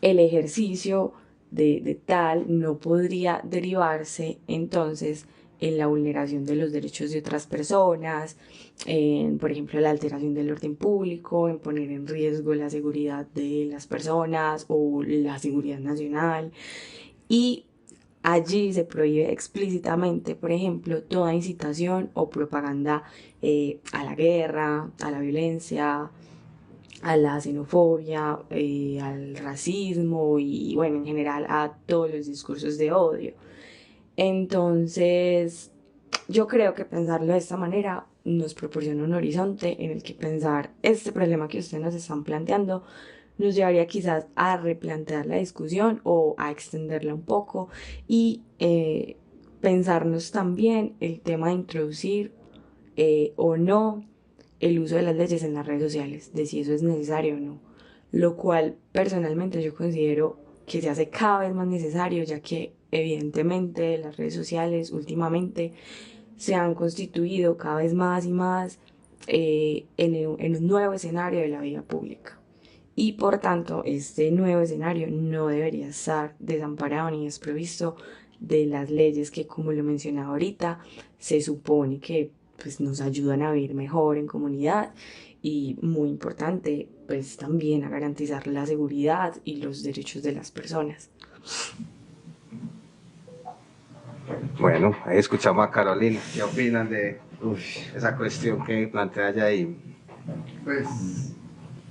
el ejercicio de tal no podría derivarse entonces en la vulneración de los derechos de otras personas, en, por ejemplo, la alteración del orden público, en poner en riesgo la seguridad de las personas o la seguridad nacional. Y allí se prohíbe explícitamente, por ejemplo, toda incitación o propaganda a la guerra, a la violencia, a la xenofobia, al racismo y, bueno, en general a todos los discursos de odio. Entonces, yo creo que pensarlo de esta manera nos proporciona un horizonte en el que pensar este problema que ustedes nos están planteando nos llevaría quizás a replantear la discusión o a extenderla un poco y pensarnos también el tema de introducir o no el uso de las leyes en las redes sociales, de si eso es necesario o no, lo cual personalmente yo considero que se hace cada vez más necesario, ya que evidentemente las redes sociales últimamente se han constituido cada vez más y más en un nuevo escenario de la vida pública. Y por tanto, este nuevo escenario no debería estar desamparado ni desprovisto de las leyes que, como lo mencionaba ahorita, se supone que pues, nos ayudan a vivir mejor en comunidad y, muy importante, pues también a garantizar la seguridad y los derechos de las personas. Bueno, ahí escuchamos a Carolina. ¿Qué opinan de esa cuestión que plantea ella ahí? Pues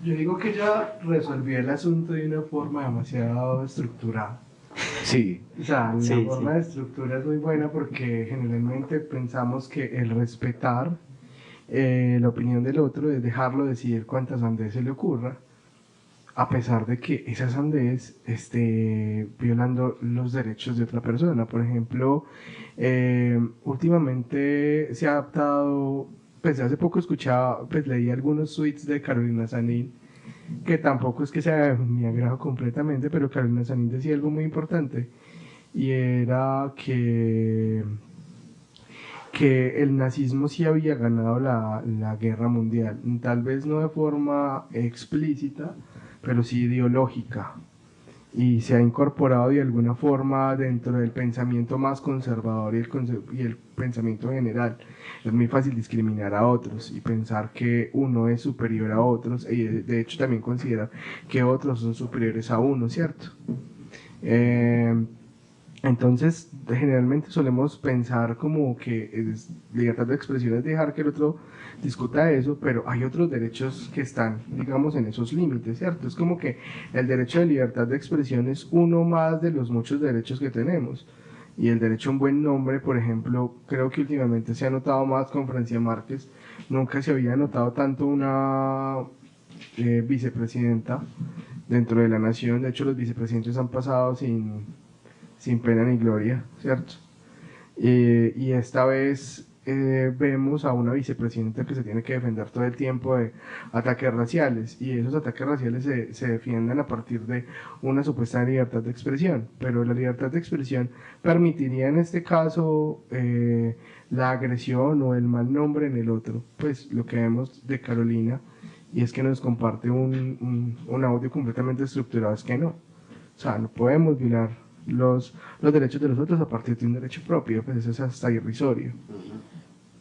yo digo que ella resolvió el asunto de una forma demasiado estructurada. Sí. O sea, la Sí, forma sí. de estructura es muy buena porque generalmente pensamos que el respetar la opinión del otro es dejarlo decidir cuánta sandez se le ocurra, a pesar de que esa sandez esté violando los derechos de otra persona. Por ejemplo, últimamente se ha adaptado, pues hace poco escuchaba, pues leí algunos tweets de Carolina Sanín, que tampoco es que sea de mi agrado completamente, pero Carolina Sanín decía algo muy importante, y era que el nazismo sí había ganado la guerra mundial, tal vez no de forma explícita, pero sí ideológica, y se ha incorporado de alguna forma dentro del pensamiento más conservador y el pensamiento general. Es muy fácil discriminar a otros y pensar que uno es superior a otros, y de hecho también considerar que otros son superiores a uno, ¿cierto? Entonces, generalmente solemos pensar como que libertad de expresión es dejar que el otro discuta eso, pero hay otros derechos que están, digamos, en esos límites, ¿cierto? Es como que el derecho de libertad de expresión es uno más de los muchos derechos que tenemos. Y el derecho a un buen nombre, por ejemplo, creo que últimamente se ha notado más con Francia Márquez. Nunca se había notado tanto una vicepresidenta dentro de la nación. De hecho, los vicepresidentes han pasado sin pena ni gloria, ¿cierto? Y esta vez vemos a una vicepresidenta que se tiene que defender todo el tiempo de ataques raciales, y esos ataques raciales se defienden a partir de una supuesta libertad de expresión, pero la libertad de expresión permitiría en este caso la agresión o el mal nombre en el otro. Pues lo que vemos de Carolina, y es que nos comparte un audio completamente estructurado, es que no, o sea, no podemos violar los derechos de los otros a partir de un derecho propio, pues eso es hasta irrisorio.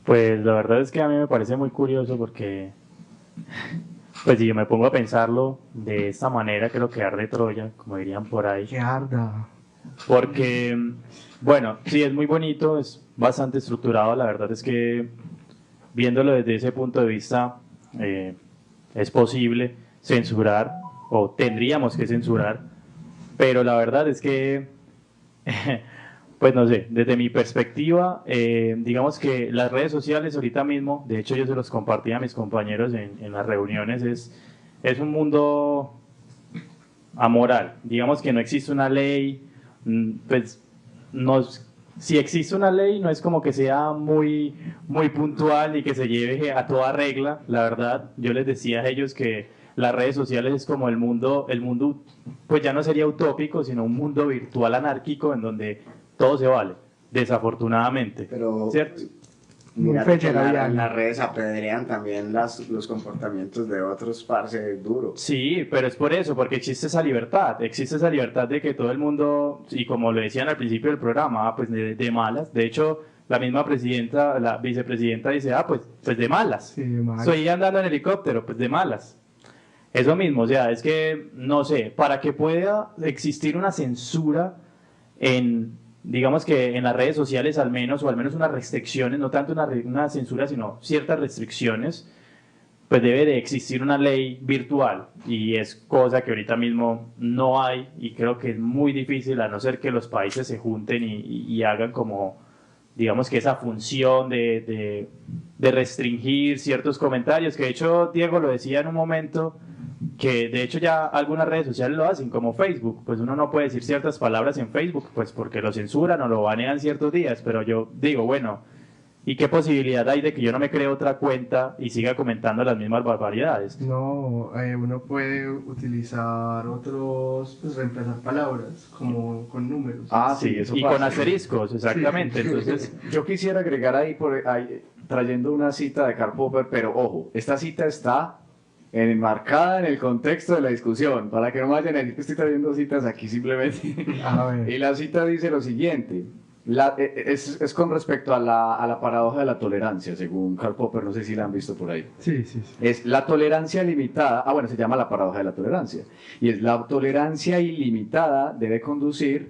Pues la verdad es que a mí me parece muy curioso porque, pues si yo me pongo a pensarlo de esta manera, creo que arde Troya, como dirían por ahí. Que arda. Porque, bueno, sí, es muy bonito, es bastante estructurado, la verdad es que viéndolo desde ese punto de vista, es posible censurar, o tendríamos que censurar, pero la verdad es que, pues no sé, desde mi perspectiva, digamos que las redes sociales ahorita mismo, de hecho yo se los compartí a mis compañeros en las reuniones, es un mundo amoral. Digamos que no existe una ley, pues si existe una ley no es como que sea muy puntual y que se lleve a toda regla. La verdad, yo les decía a ellos que las redes sociales es como el mundo pues ya no sería utópico, sino un mundo virtual anárquico en donde todo se vale, desafortunadamente. Pero ¿cierto? mira que en las redes apedrean también los comportamientos de otros, parce, duro. Sí, pero es por eso, porque existe esa libertad de que todo el mundo, y como le decían al principio del programa, pues de malas. De hecho, la misma presidenta, la vicepresidenta dice, pues de malas. Sí, de malas. Estoy andando en helicóptero, pues de malas. Eso mismo, o sea, es que, no sé, para que pueda existir una censura digamos que en las redes sociales al menos, o al menos unas restricciones, no tanto una censura, sino ciertas restricciones, pues debe de existir una ley virtual, y es cosa que ahorita mismo no hay, y creo que es muy difícil, a no ser que los países se junten y hagan como, digamos que esa función de restringir ciertos comentarios, que de hecho Diego lo decía en un momento, que de hecho ya algunas redes sociales lo hacen, como Facebook. Pues uno no puede decir ciertas palabras en Facebook, pues porque lo censuran o lo banean ciertos días, pero yo digo, bueno, ¿y qué posibilidad hay de que yo no me cree otra cuenta y siga comentando las mismas barbaridades? No, uno puede utilizar otros, pues reemplazar palabras, como con números. Ah, sí, eso y pasa. con asteriscos, exactamente. Sí. Entonces, yo quisiera agregar ahí, trayendo una cita de Karl Popper, pero ojo, esta cita está enmarcada en el contexto de la discusión, para que no vayan a decir que estoy trayendo citas aquí simplemente. A ver. Y la cita dice lo siguiente, es con respecto a la paradoja de la tolerancia, según Karl Popper, no sé si la han visto por ahí. Sí. Es la tolerancia limitada, se llama la paradoja de la tolerancia, y es la tolerancia ilimitada debe conducir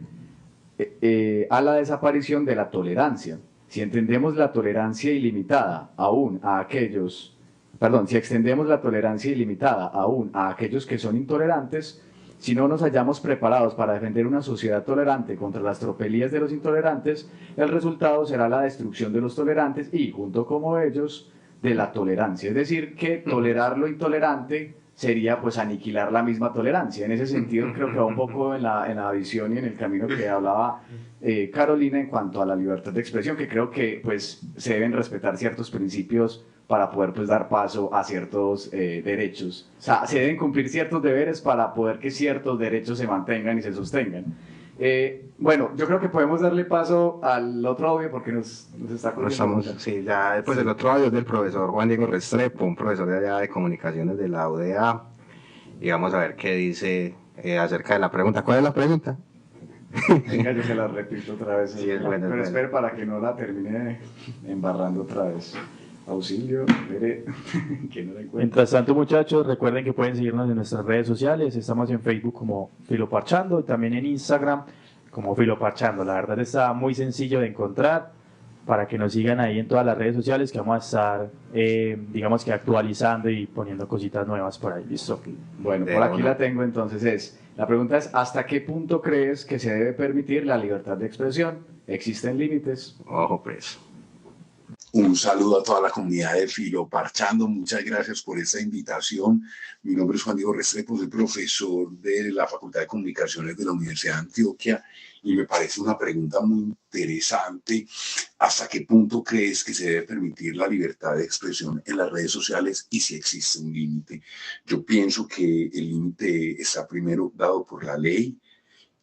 a la desaparición de la tolerancia. Si entendemos la tolerancia ilimitada si extendemos la tolerancia ilimitada aún a aquellos que son intolerantes, si no nos hallamos preparados para defender una sociedad tolerante contra las tropelías de los intolerantes, el resultado será la destrucción de los tolerantes y, junto como ellos, de la tolerancia. Es decir, que tolerar lo intolerante sería pues aniquilar la misma tolerancia. En ese sentido creo que va un poco en la visión y en el camino que hablaba Carolina en cuanto a la libertad de expresión, que creo que pues se deben respetar ciertos principios para poder pues dar paso a ciertos derechos. O sea, se deben cumplir ciertos deberes para poder que ciertos derechos se mantengan y se sostengan. Bueno, yo creo que podemos darle paso al otro audio porque nos está corriendo. Sí, ya después del otro audio es del profesor Juan Diego Restrepo, un profesor de allá de comunicaciones de la UDA, y vamos a ver qué dice acerca de la pregunta. ¿Cuál es la pregunta? Venga, yo se la repito otra vez. Sí, es bueno, pero espere para que no la termine embarrando otra vez. Auxilio, espere, que no la encuentro. Mientras tanto, muchachos, recuerden que pueden seguirnos en nuestras redes sociales. Estamos en Facebook como Filoparchando y también en Instagram como Filoparchando. La verdad está muy sencillo de encontrar para que nos sigan ahí en todas las redes sociales que vamos a estar, digamos que actualizando y poniendo cositas nuevas por ahí. ¿Listo? Bueno, por aquí la tengo entonces. La pregunta es, ¿hasta qué punto crees que se debe permitir la libertad de expresión? ¿Existen límites? Ojo, pues. Un saludo a toda la comunidad de Filoparchando. Muchas gracias por esta invitación. Mi nombre es Juan Diego Restrepo, soy profesor de la Facultad de Comunicaciones de la Universidad de Antioquia y me parece una pregunta muy interesante. ¿Hasta qué punto crees que se debe permitir la libertad de expresión en las redes sociales y si existe un límite? Yo pienso que el límite está primero dado por la ley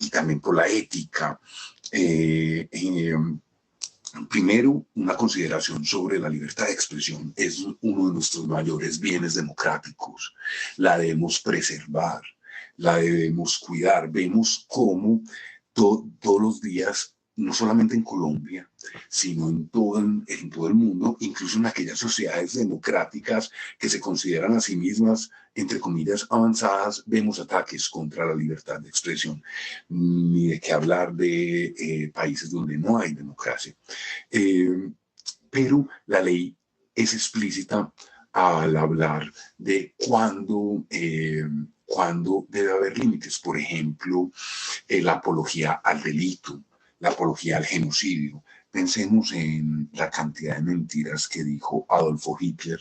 y también por la ética. Primero, una consideración sobre la libertad de expresión. Es uno de nuestros mayores bienes democráticos. La debemos preservar, la debemos cuidar. Vemos cómo todos los días, no solamente en Colombia, sino en todo el mundo, incluso en aquellas sociedades democráticas que se consideran a sí mismas, entre comillas, avanzadas, vemos ataques contra la libertad de expresión. Ni de qué hablar de países donde no hay democracia. Pero la ley es explícita al hablar de cuándo debe haber límites. Por ejemplo, la apología al delito, la apología al genocidio. Pensemos en la cantidad de mentiras que dijo Adolfo Hitler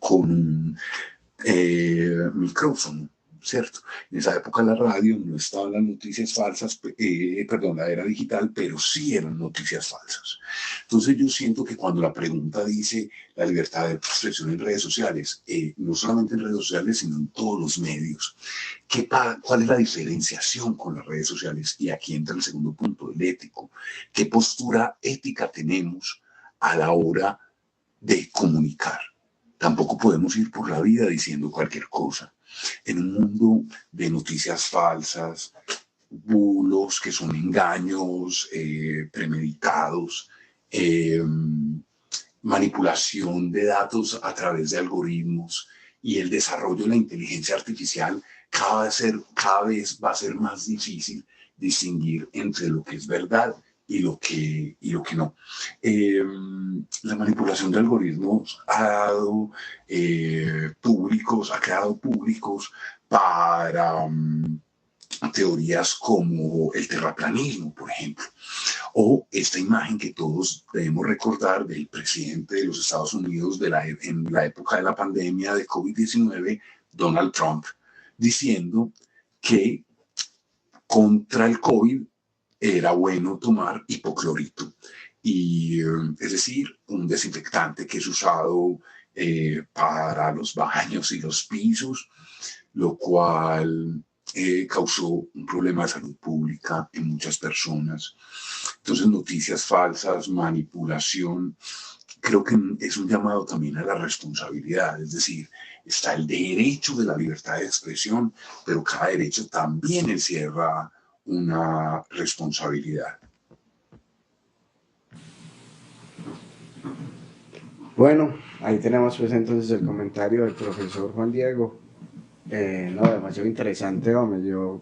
con un micrófono, ¿cierto? En esa época la radio no estaban las noticias falsas, la era digital, pero sí eran noticias falsas. Entonces yo siento que cuando la pregunta dice la libertad de expresión en redes sociales, no solamente en redes sociales, sino en todos los medios, ¿cuál es la diferenciación con las redes sociales? Y aquí entra el segundo punto, el ético. ¿Qué postura ética tenemos a la hora de comunicar? Tampoco podemos ir por la vida diciendo cualquier cosa. En un mundo de noticias falsas, bulos que son engaños premeditados, manipulación de datos a través de algoritmos y el desarrollo de la inteligencia artificial, cada vez va a ser más difícil distinguir entre lo que es verdad y lo que no. La manipulación de algoritmos ha creado públicos para teorías como el terraplanismo, por ejemplo, o esta imagen que todos debemos recordar del presidente de los Estados Unidos en la época de la pandemia de COVID-19, Donald Trump, diciendo que contra el COVID era bueno tomar hipoclorito, es decir, un desinfectante que es usado para los baños y los pisos, lo cual causó un problema de salud pública en muchas personas. Entonces, noticias falsas, manipulación, creo que es un llamado también a la responsabilidad, es decir, está el derecho de la libertad de expresión, pero cada derecho también encierra una responsabilidad. Bueno, ahí tenemos pues entonces el comentario del profesor Juan Diego. Demasiado interesante, hombre. Yo,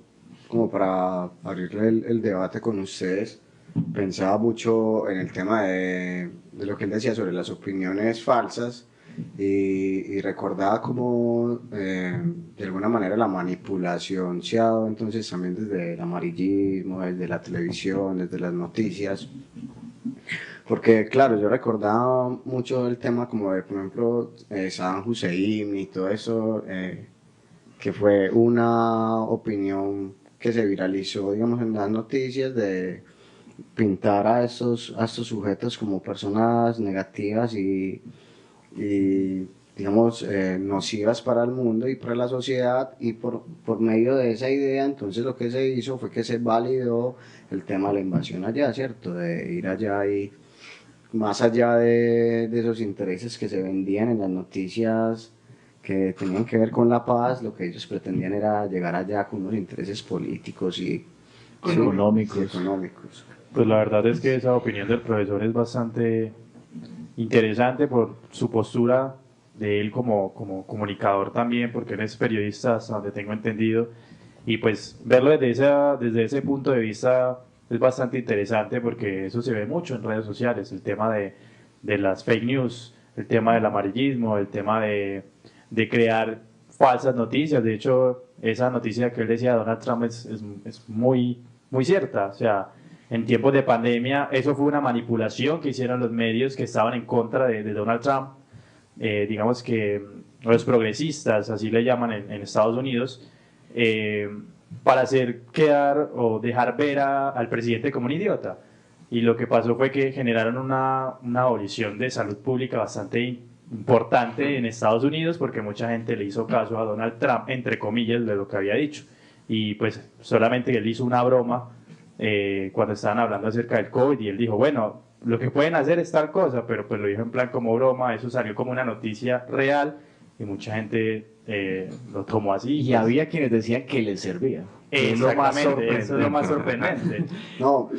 como para abrirle el debate con ustedes, pensaba mucho en el tema de lo que él decía sobre las opiniones falsas y recordaba como de alguna manera la manipulación se ha dado entonces también desde el amarillismo, desde la televisión, desde las noticias. Porque claro, yo recordaba mucho el tema como de, por ejemplo, Saddam Hussein y todo eso, que fue una opinión que se viralizó, digamos, en las noticias de pintar a estos sujetos como personas negativas y digamos, nocivas para el mundo y para la sociedad, y por medio de esa idea, entonces lo que se hizo fue que se validó el tema de la invasión allá, ¿cierto? De ir allá y más allá de esos intereses que se vendían en las noticias que tenían que ver con la paz, lo que ellos pretendían era llegar allá con unos intereses políticos y económicos. Pues la verdad es que esa opinión del profesor es bastante interesante por su postura de él como comunicador también, porque él es periodista, hasta donde tengo entendido, y pues verlo desde ese punto de vista es bastante interesante, porque eso se ve mucho en redes sociales, el tema de las fake news, el tema del amarillismo, el tema de crear falsas noticias. De hecho, esa noticia que él decía de Donald Trump es muy, muy cierta. O sea, en tiempos de pandemia, eso fue una manipulación que hicieron los medios que estaban en contra de Donald Trump. Digamos que los progresistas, así le llaman en Estados Unidos, para hacer quedar o dejar ver al presidente como un idiota. Y lo que pasó fue que generaron una abolición de salud pública bastante importante en Estados Unidos, porque mucha gente le hizo caso a Donald Trump, entre comillas, de lo que había dicho. Y pues solamente él hizo una broma cuando estaban hablando acerca del COVID, y él dijo, bueno, lo que pueden hacer es tal cosa, pero pues lo dijo en plan como broma, eso salió como una noticia real, y mucha gente lo tomó así. Y había quienes decían que les servía. Exactamente, eso es lo más sorprendente. No,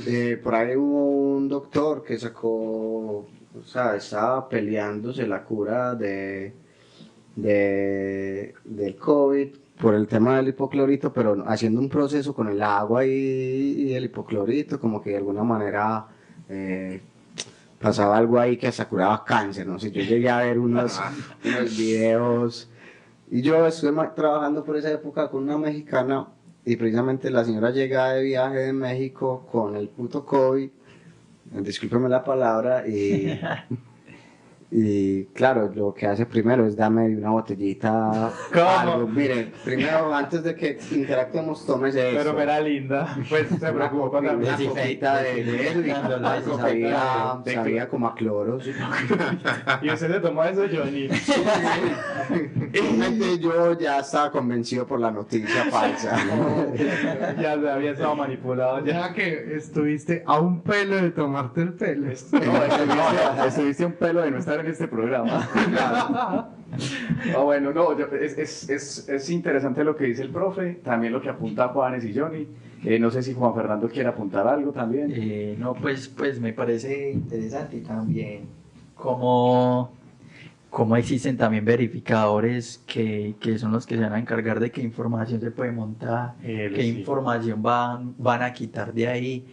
por ahí hubo un doctor que sacó, o sea, estaba peleándose la cura del COVID por el tema del hipoclorito, pero haciendo un proceso con el agua y el hipoclorito, como que de alguna manera pasaba algo ahí que hasta curaba cáncer, no sé, yo llegué a ver unos videos, y yo estuve trabajando por esa época con una mexicana, y precisamente la señora llega de viaje de México con el puto COVID, discúlpeme la palabra, y claro, lo que hace primero es darme una botellita, algo. Mire, primero antes de que interactuemos, tómese eso. Pero me era linda, pues se preocupó con la copita de eso, y sabía como a cloro. ¿Y usted se tomó eso, Johnny? Realmente yo ya estaba convencido por la noticia falsa. Ya había estado manipulado. Ya que estuviste a un pelo de tomarte el pelo. Estuviste a un pelo de no estar en este programa. Bueno, no, es interesante lo que dice el profe, también lo que apunta Juanes y Johnny. No sé si Juan Fernando quiere apuntar algo también. No, pues me parece interesante también cómo existen también verificadores que son los que se van a encargar de qué información se puede montar, qué información van a quitar de ahí.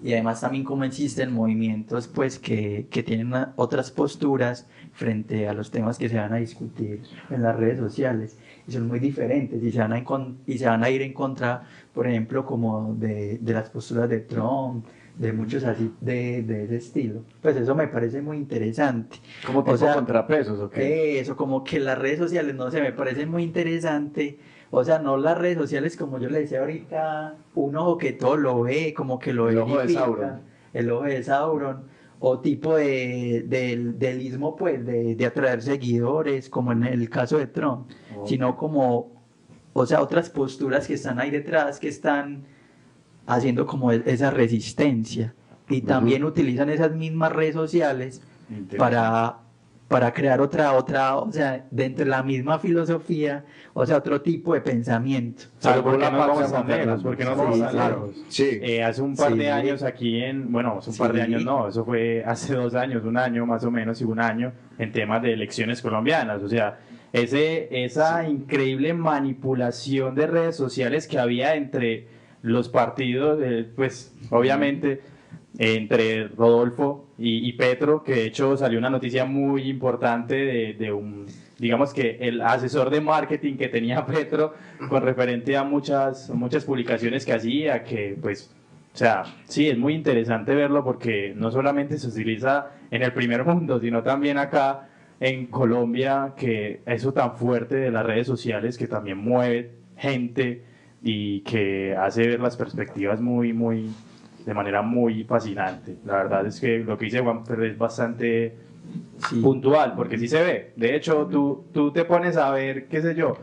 Y además también cómo existen movimientos pues que tienen otras posturas frente a los temas que se van a discutir en las redes sociales, y son muy diferentes, y se van a ir en contra, por ejemplo, como de las posturas de Trump, de muchos así de ese estilo. Pues eso me parece muy interesante. ¿Como tipo contrapesos o qué? Eso, como que las redes sociales, no sé, me parece muy interesante. O sea, no las redes sociales, como yo le decía ahorita, un ojo que todo lo ve, como que lo verifica. El ojo de Sauron. El ojo de Sauron. O tipo del ismo, pues, de atraer seguidores, como en el caso de Trump. Sino como, o sea, otras posturas que están ahí detrás, que están haciendo como esa resistencia. Y también utilizan esas mismas redes sociales para crear otra, o sea, dentro de la misma filosofía, o sea, otro tipo de pensamiento. Pero ¿por qué no vamos tan lejos? ¿Por qué no vamos tan lejos? Sí. Hace un par de años aquí hace un par de años no, eso fue hace 2 años, un año más o menos, y un año en temas de elecciones colombianas, o sea, esa increíble manipulación de redes sociales que había entre los partidos, pues obviamente entre Rodolfo y Petro, que de hecho salió una noticia muy importante de un, digamos que el asesor de marketing que tenía Petro con referente a muchas publicaciones que hacía, que pues, o sea, sí, es muy interesante verlo porque no solamente se utiliza en el primer mundo, sino también acá en Colombia, que eso tan fuerte de las redes sociales que también mueve gente y que hace ver las perspectivas de manera muy fascinante. La verdad es que lo que dice Juanfer es bastante puntual, porque sí se ve. De hecho, tú te pones a ver, qué sé yo,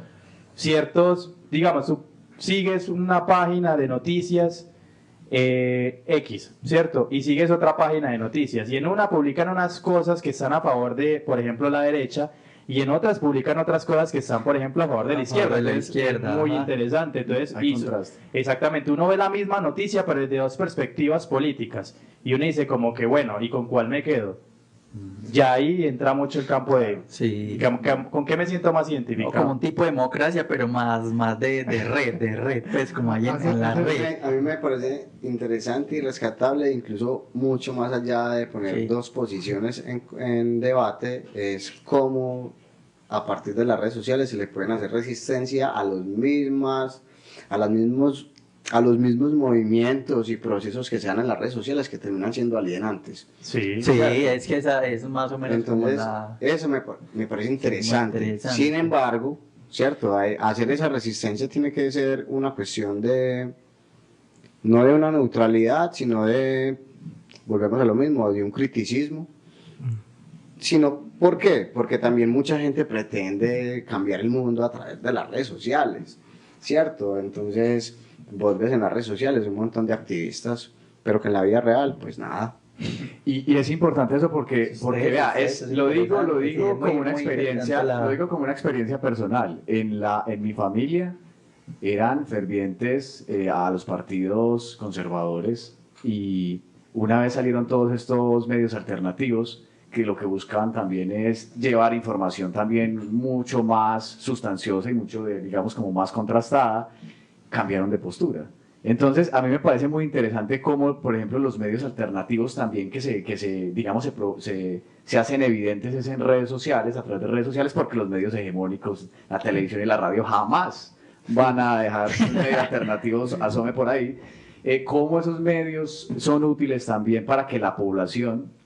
ciertos, digamos, tú sigues una página de noticias X, ¿cierto? Y sigues otra página de noticias, y en una publican unas cosas que están a favor de, por ejemplo, la derecha, y en otras publican otras cosas que están, por ejemplo, a favor de la izquierda. Entonces, es muy interesante. Entonces, exactamente, uno ve la misma noticia, pero desde dos perspectivas políticas. Y uno dice como que, bueno, ¿y con cuál me quedo? Ya ahí entra mucho el campo de... Sí. ¿Con qué me siento más identificado? Como un tipo de democracia, pero más de red, pues como ahí en la red. A mí me parece interesante y rescatable, incluso mucho más allá de poner dos posiciones en debate, es cómo a partir de las redes sociales se le pueden hacer resistencia a los mismos movimientos y procesos que se dan en las redes sociales que terminan siendo alienantes. Sí, es que esa es más o menos. Entonces, eso me parece interesante. Sin embargo, cierto, hacer esa resistencia tiene que ser una cuestión no de una neutralidad, sino volvemos a lo mismo, de un criticismo. Sino, ¿por qué? Porque también mucha gente pretende cambiar el mundo a través de las redes sociales, ¿cierto? Entonces, vos ves en las redes sociales un montón de activistas, pero que en la vida real, pues nada. Y es importante eso porque vea, lo digo como una experiencia, lo digo como una experiencia personal. En mi familia eran fervientes a los partidos conservadores, y una vez salieron todos estos medios alternativos que lo que buscaban también es llevar información también mucho más sustanciosa y mucho, digamos, como más contrastada, cambiaron de postura. Entonces, a mí me parece muy interesante cómo, por ejemplo, los medios alternativos también que se hacen evidentes es en redes sociales, a través de redes sociales, porque los medios hegemónicos, la televisión y la radio, jamás van a dejar que un medio alternativo asome por ahí. Cómo esos medios son útiles también para que la población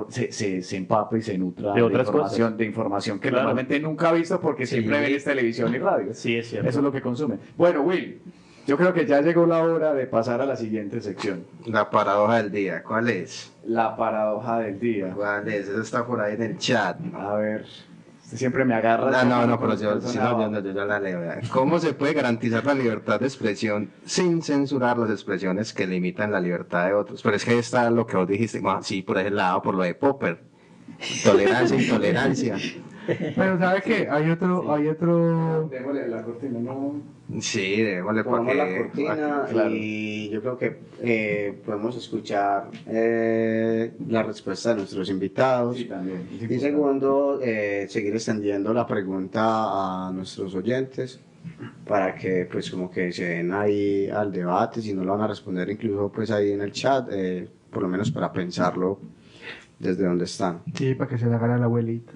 se empape y se nutra de información que normalmente nunca ha visto porque siempre ven televisión y radio. Sí, es cierto. Eso es lo que consume. Bueno, Will, yo creo que ya llegó la hora de pasar a la siguiente sección. La paradoja del día, ¿cuál es? La paradoja del día. ¿Cuál es? Eso está por ahí en el chat. A ver, usted siempre me agarra. No, pero yo la leo. ¿Cómo se puede garantizar la libertad de expresión sin censurar las expresiones que limitan la libertad de otros? Pero es que está lo que vos dijiste, sí, por ese lado, por lo de Popper. Tolerancia, intolerancia. Pero ¿sabe qué? Hay otro... Démosle la cortina, ¿no? Sí, démosle para que... la cortina y yo creo que podemos escuchar la respuesta de nuestros invitados. Sí, también. Y segundo, seguir extendiendo la pregunta a nuestros oyentes para que pues como que se den ahí al debate, si no lo van a responder incluso pues ahí en el chat, por lo menos para pensarlo desde donde están. Sí, para que se la gane la abuelita.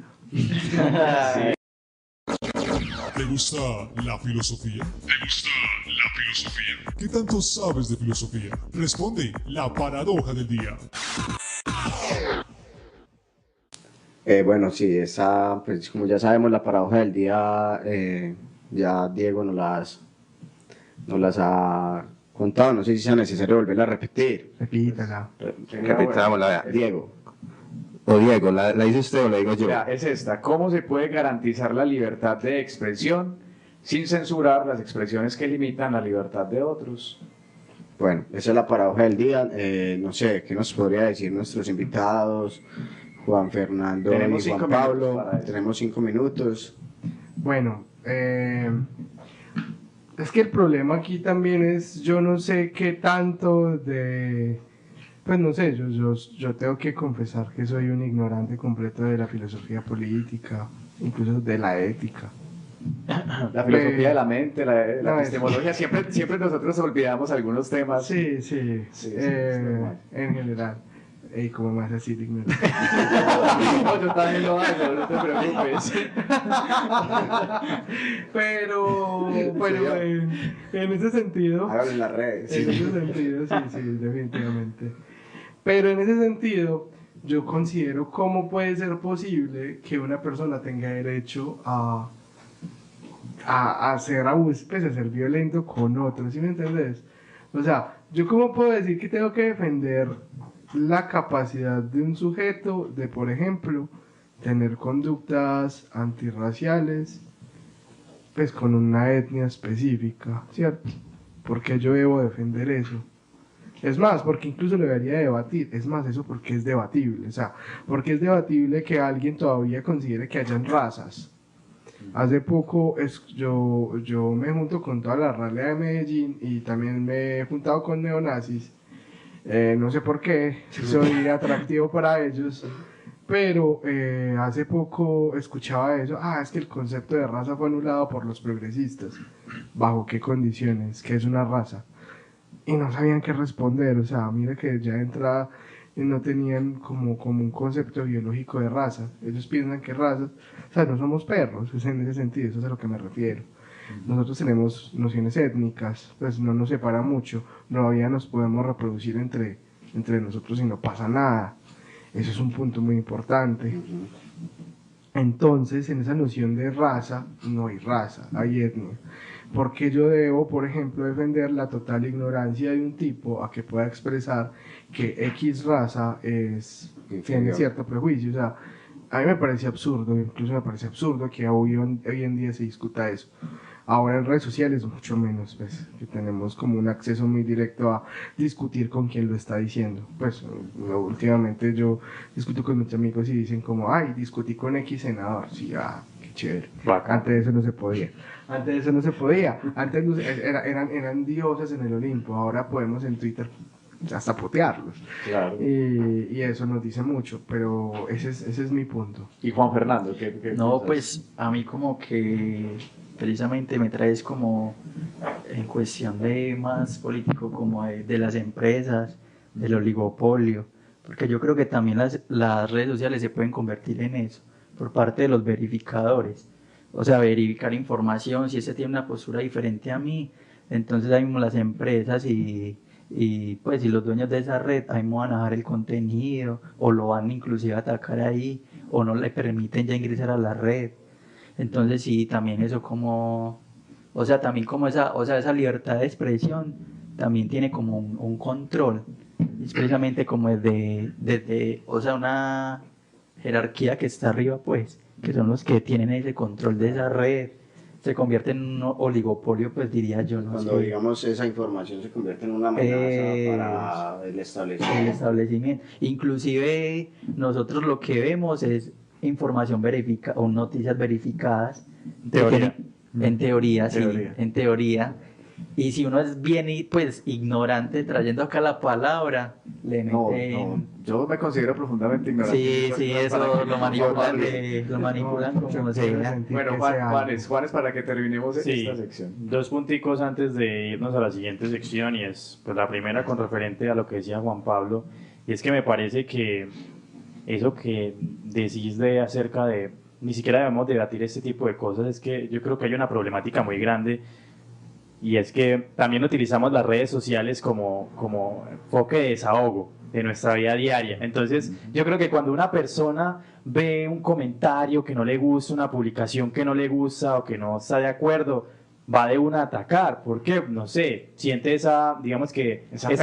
¿Te gusta la filosofía? ¿Te gusta la filosofía? ¿Qué tanto sabes de filosofía? Responde la paradoja del día. Bueno, sí, esa, pues como ya sabemos, la paradoja del día, ya Diego nos las ha contado, no sé si sea necesario volverla a repetir. Repítala. Repitámosla, Diego. O Diego, ¿la dice usted o la digo yo? Mira, es esta. ¿Cómo se puede garantizar la libertad de expresión sin censurar las expresiones que limitan la libertad de otros? Bueno, esa es la paradoja del día. No sé, ¿qué nos podría decir nuestros invitados? Juan Fernando y Juan Pablo. Tenemos 5 minutos. Bueno, es que el problema aquí también es, yo no sé qué tanto de... Pues no sé, yo tengo que confesar que soy un ignorante completo de la filosofía política, incluso de la ética. La filosofía de la mente, la No, epistemología, siempre nosotros olvidamos algunos temas. Sí, es normal. en general. Ey, como más así de ignorante. No, yo también lo hago, no te preocupes. Pero en ese sentido. Hágalo en las redes. En ese sentido, sí, definitivamente. Pero en ese sentido, yo considero cómo puede ser posible que una persona tenga derecho a ser pues, a ser violento con otros, ¿sí me entendés? O sea, yo cómo puedo decir que tengo que defender la capacidad de un sujeto de, por ejemplo, tener conductas antirraciales, pues con una etnia específica, ¿cierto? Porque yo debo defender eso. Es más, porque incluso lo debería debatir. Es más, eso porque es debatible. O sea, porque es debatible que alguien todavía considere que hayan razas. Hace poco yo me junto con toda la ralea de Medellín y también me he juntado con neonazis. No sé por qué, soy atractivo para ellos, pero hace poco escuchaba eso. Es que el concepto de raza fue anulado por los progresistas. ¿Bajo qué condiciones? ¿Qué es una raza? Y no sabían qué responder. O sea, mira que ya de entrada no tenían como un concepto biológico de raza. Ellos piensan que razas, o sea, no somos perros, es en ese sentido, eso es a lo que me refiero. Nosotros tenemos nociones étnicas, pues no nos separa mucho, todavía nos podemos reproducir entre nosotros y no pasa nada. Eso es un punto muy importante. Entonces, en esa noción de raza, no hay raza, hay etnia. Porque yo debo, por ejemplo, defender la total ignorancia de un tipo a que pueda expresar que X raza tiene cierto prejuicio. O sea, a mí me parece absurdo, incluso me parece absurdo que hoy en día se discuta eso. Ahora en redes sociales mucho menos, pues, que tenemos como un acceso muy directo a discutir con quien lo está diciendo. Pues últimamente yo discuto con muchos amigos y dicen como, discutí con X senador. Sí, qué chévere. Antes de eso no se podía. Antes eran dioses en el Olimpo, ahora podemos en Twitter hasta putearlos. Claro. Y eso nos dice mucho, pero ese es mi punto. ¿Y Juan Fernando? ¿Qué No, piensas? pues a mí como que precisamente me traes como en cuestión de más político, como de las empresas, del oligopolio, porque yo creo que también las redes sociales se pueden convertir en eso, por parte de los verificadores. O sea, verificar información, si ese tiene una postura diferente a mí, entonces ahí mismo las empresas y pues si los dueños de esa red ahí mismo van a dejar el contenido o lo van inclusive a atacar ahí o no le permiten ya ingresar a la red. Entonces sí, también eso como, o sea, también como esa libertad de expresión también tiene como un control, es precisamente como desde, o sea, una jerarquía que está arriba, pues, que son los que tienen ese control de esa red, se convierte en un oligopolio, pues diría yo. ¿No? Cuando digamos esa información se convierte en una amenaza para el establecimiento. Inclusive nosotros lo que vemos es información verificada o noticias verificadas. En teoría, sí, en teoría. Y si uno es bien pues ignorante, trayendo acá la palabra, le meten... Yo me considero profundamente ignorante. Sí, eso lo manipulan como sea. Bueno, Juanes, para que terminemos esta sección. 2 punticos antes de irnos a la siguiente sección, y es pues la primera con referente a lo que decía Juan Pablo, y es que me parece que eso que decís de acerca de, ni siquiera debemos debatir este tipo de cosas, es que yo creo que hay una problemática muy grande. Y es que también utilizamos las redes sociales como foco de desahogo de nuestra vida diaria. Entonces, yo creo que cuando una persona ve un comentario que no le gusta, una publicación que no le gusta o que no está de acuerdo, va de una a atacar. ¿Por qué? No sé, siente esa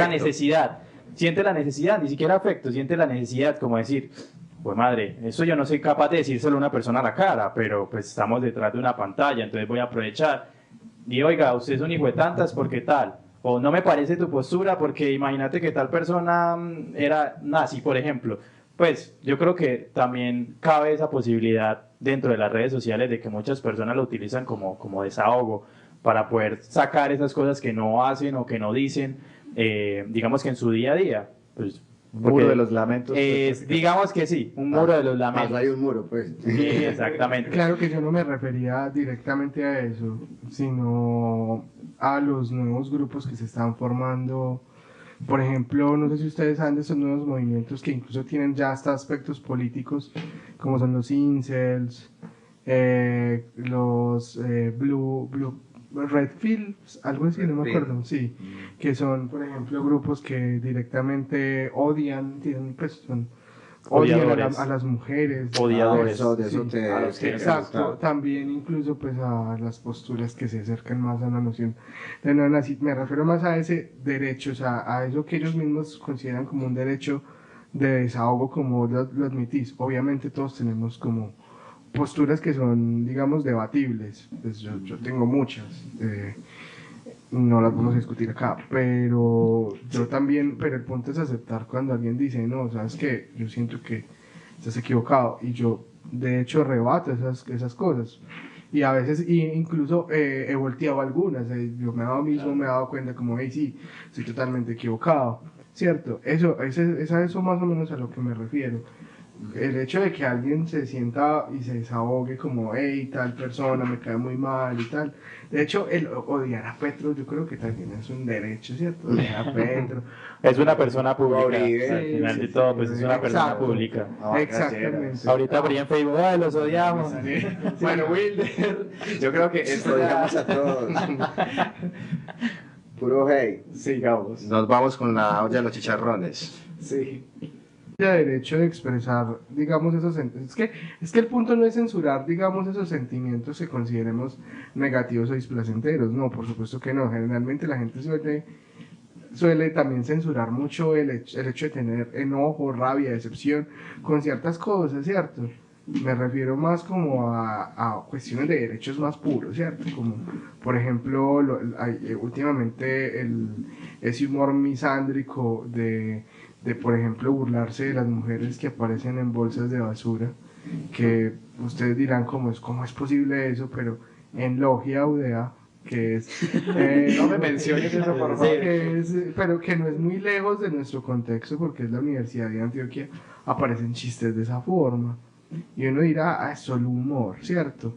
necesidad. Siente la necesidad, ni siquiera afecto, siente la necesidad como decir, pues madre, eso yo no soy capaz de decírselo a una persona a la cara, pero pues estamos detrás de una pantalla, entonces voy a aprovechar. Y oiga, usted es un hijo de tantas, ¿por qué tal? O no me parece tu postura porque imagínate que tal persona era nazi, por ejemplo. Pues yo creo que también cabe esa posibilidad dentro de las redes sociales de que muchas personas lo utilizan como desahogo para poder sacar esas cosas que no hacen o que no dicen, digamos que en su día a día. Pues Muro de los lamentos. Digamos que sí, un muro de los lamentos. Hay un muro, pues. Sí, exactamente. Claro que yo no me refería directamente a eso, sino a los nuevos grupos que se están formando. Por ejemplo, no sé si ustedes saben de esos nuevos movimientos que incluso tienen ya hasta aspectos políticos, como son los incels, los Redfields, algo así, no me acuerdo, sí, que son, por ejemplo, grupos que directamente odian, odian a las mujeres, odiadores, exacto, también incluso pues a las posturas que se acercan más a la noción de neonazi. Me refiero más a ese derecho, o sea, a eso que ellos mismos consideran como un derecho de desahogo, como lo admitís. Obviamente todos tenemos como posturas que son, digamos, debatibles. Pues yo tengo muchas, no las vamos a discutir acá, pero yo también, pero el punto es aceptar cuando alguien dice, no, sabes que yo siento que estás equivocado, y yo de hecho rebato esas cosas, y a veces incluso he volteado algunas, yo me he dado cuenta como, hey, sí, estoy totalmente equivocado, ¿cierto? Eso es a eso más o menos a lo que me refiero. El hecho de que alguien se sienta y se desahogue como, hey, tal persona me cae muy mal y tal. De hecho, el odiar a Petro yo creo que también es un derecho, ¿cierto? Odiar a Petro. Es una persona pública. Sí, al final de todo, pues es una persona pública. Exactamente. Ahorita abrí en Facebook, ¡ay, los odiamos! Sí. Bueno, Wilder, yo creo que esto odiamos a todos. Puro hey. Sigamos. Nos vamos con la olla de los chicharrones. Sí. Derecho de expresar, digamos, esos es que el punto no es censurar, digamos, esos sentimientos que consideremos negativos o displacenteros, no, por supuesto que no. Generalmente la gente suele también censurar mucho el hecho de tener enojo, rabia, decepción con ciertas cosas, ¿cierto? Me refiero más como a cuestiones de derechos más puros, ¿cierto? Como, por ejemplo, últimamente ese humor misándrico de, por ejemplo, burlarse de las mujeres que aparecen en bolsas de basura, que ustedes dirán cómo es posible eso, pero en Logia Udea, que es... no me menciones eso, por favor. Pero que no es muy lejos de nuestro contexto, porque es la Universidad de Antioquia, aparecen chistes de esa forma. Y uno dirá, es solo humor, ¿cierto?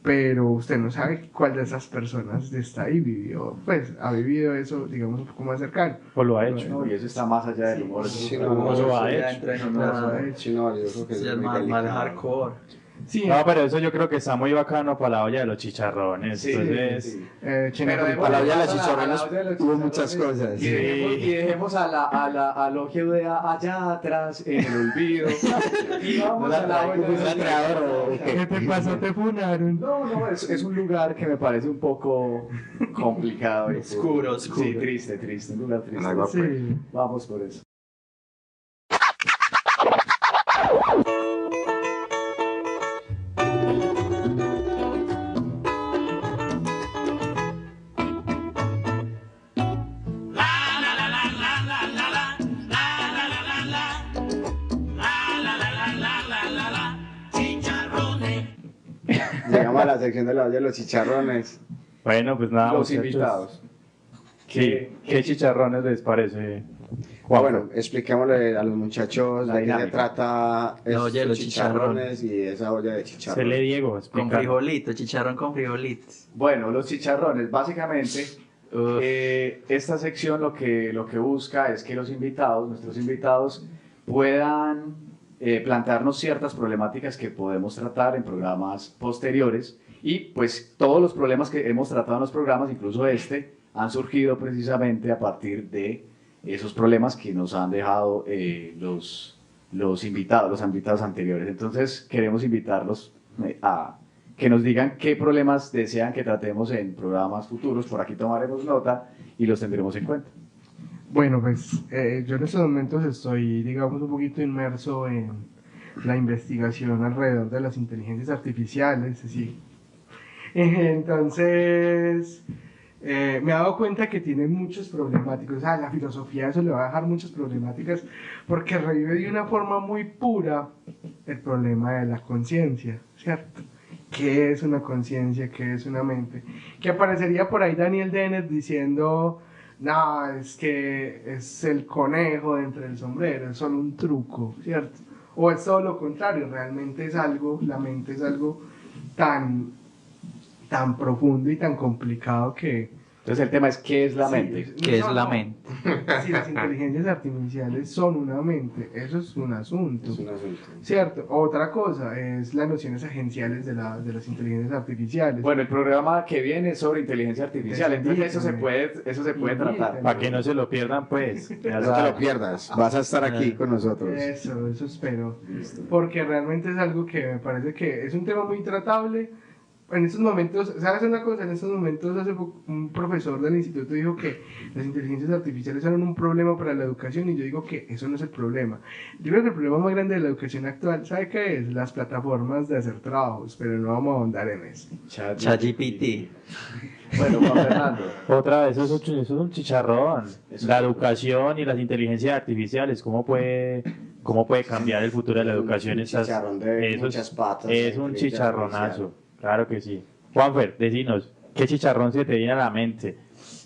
Pero usted no sabe cuál de esas personas está ahí ha vivido eso, digamos, un poco más cercano. O lo ha hecho. No, y eso está más allá del humor. Sí, no lo ha hecho. No, yo creo que es muy más hardcore. Sí, no, pero eso yo creo que está muy bacano para la olla de los chicharrones. Sí, entonces, sí. Para la olla de los chicharrones hubo muchas cosas. Y dejemos a la Logia Udea allá atrás, en el olvido. Y vamos a la olla de los ¿Qué te pasó? ¿Te funaron? No, es un lugar que me parece un poco complicado. Oscuro. Sí, triste, un lugar triste. Sí. Vamos por eso. Llegamos a la sección de la olla de los chicharrones. bueno, pues nada, Los muchachos. invitados. ¿Qué chicharrones les parece? Bueno, expliquémosle a los muchachos La de qué se dinámica. trata La olla de los chicharrones y esa olla de chicharrones. Se le Diego, Con explica. frijolitos, chicharrón con frijolitos. Bueno, los chicharrones, básicamente, esta sección lo que busca es que nuestros invitados, puedan plantearnos ciertas problemáticas que podemos tratar en programas posteriores, y pues todos los problemas que hemos tratado en los programas, incluso han surgido precisamente a partir de esos problemas que nos han dejado los invitados anteriores. Entonces queremos invitarlos a que nos digan qué problemas desean que tratemos en programas futuros. Por aquí tomaremos nota y los tendremos en cuenta. Bueno, pues yo en estos momentos estoy, digamos, un poquito inmerso en la investigación alrededor de las inteligencias artificiales, sí. Entonces, me he dado cuenta que tiene muchos problemáticos. O sea, la filosofía eso le va a dejar muchas problemáticas, porque revive de una forma muy pura el problema de la conciencia, ¿cierto? ¿Qué es una conciencia? ¿Qué es una mente? Que aparecería por ahí Daniel Dennett diciendo no, es que es el conejo dentro del sombrero, es solo un truco, ¿cierto? O es todo lo contrario, realmente es algo, la mente es algo tan profundo y tan complicado que... Entonces el tema es ¿qué es la mente? ¿Qué es la mente? Si las inteligencias artificiales son una mente, eso es un asunto. ¿Cierto? Otra cosa es las nociones agenciales de las inteligencias artificiales. Bueno, el programa que viene es sobre inteligencia artificial, entonces eso se puede tratar. Para que no se lo pierdan, pues. No te lo pierdas, vas a estar aquí con nosotros. Eso espero. Porque realmente es algo que me parece que es un tema muy tratable. En estos momentos, ¿sabes una cosa? En estos momentos hace poco, un profesor del instituto dijo que las inteligencias artificiales eran un problema para la educación y yo digo que eso no es el problema. Yo creo que el problema más grande de la educación actual, ¿sabe qué es? Las plataformas de hacer trabajos, pero no vamos a ahondar en eso. ChatGPT. Bueno, Juan Fernando. Otra vez, eso es un chicharrón. La educación y las inteligencias artificiales, ¿cómo puede cambiar el futuro de la educación? Un chicharrón de muchas patas. Es un chicharronazo. Claro que sí. Juanfer, decinos, ¿qué chicharrón se te viene a la mente?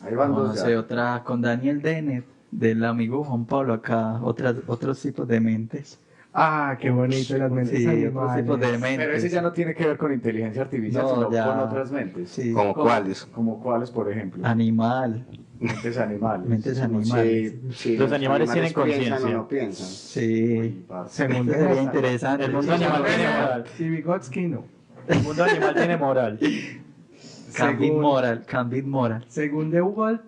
Ahí van No dos sé, ya. otra con Daniel Dennett, del amigo Juan Pablo acá, otros tipos de mentes. Ah, qué bonito, las mentes Sí, animales. otros tipos de mentes. Pero ese ya no tiene que ver con inteligencia artificial, No, sino ya. con otras mentes. Sí. ¿Como cuáles? Como cuáles, por ejemplo. Animal. Mentes animales. Mentes animales. Sí, Los animales tienen piensan conciencia. o no piensan. Sí. Según Sería interesante. El mundo animal tiene moral. Si Vygotsky no. El mundo animal tiene moral. Cambid moral. Según The Walt,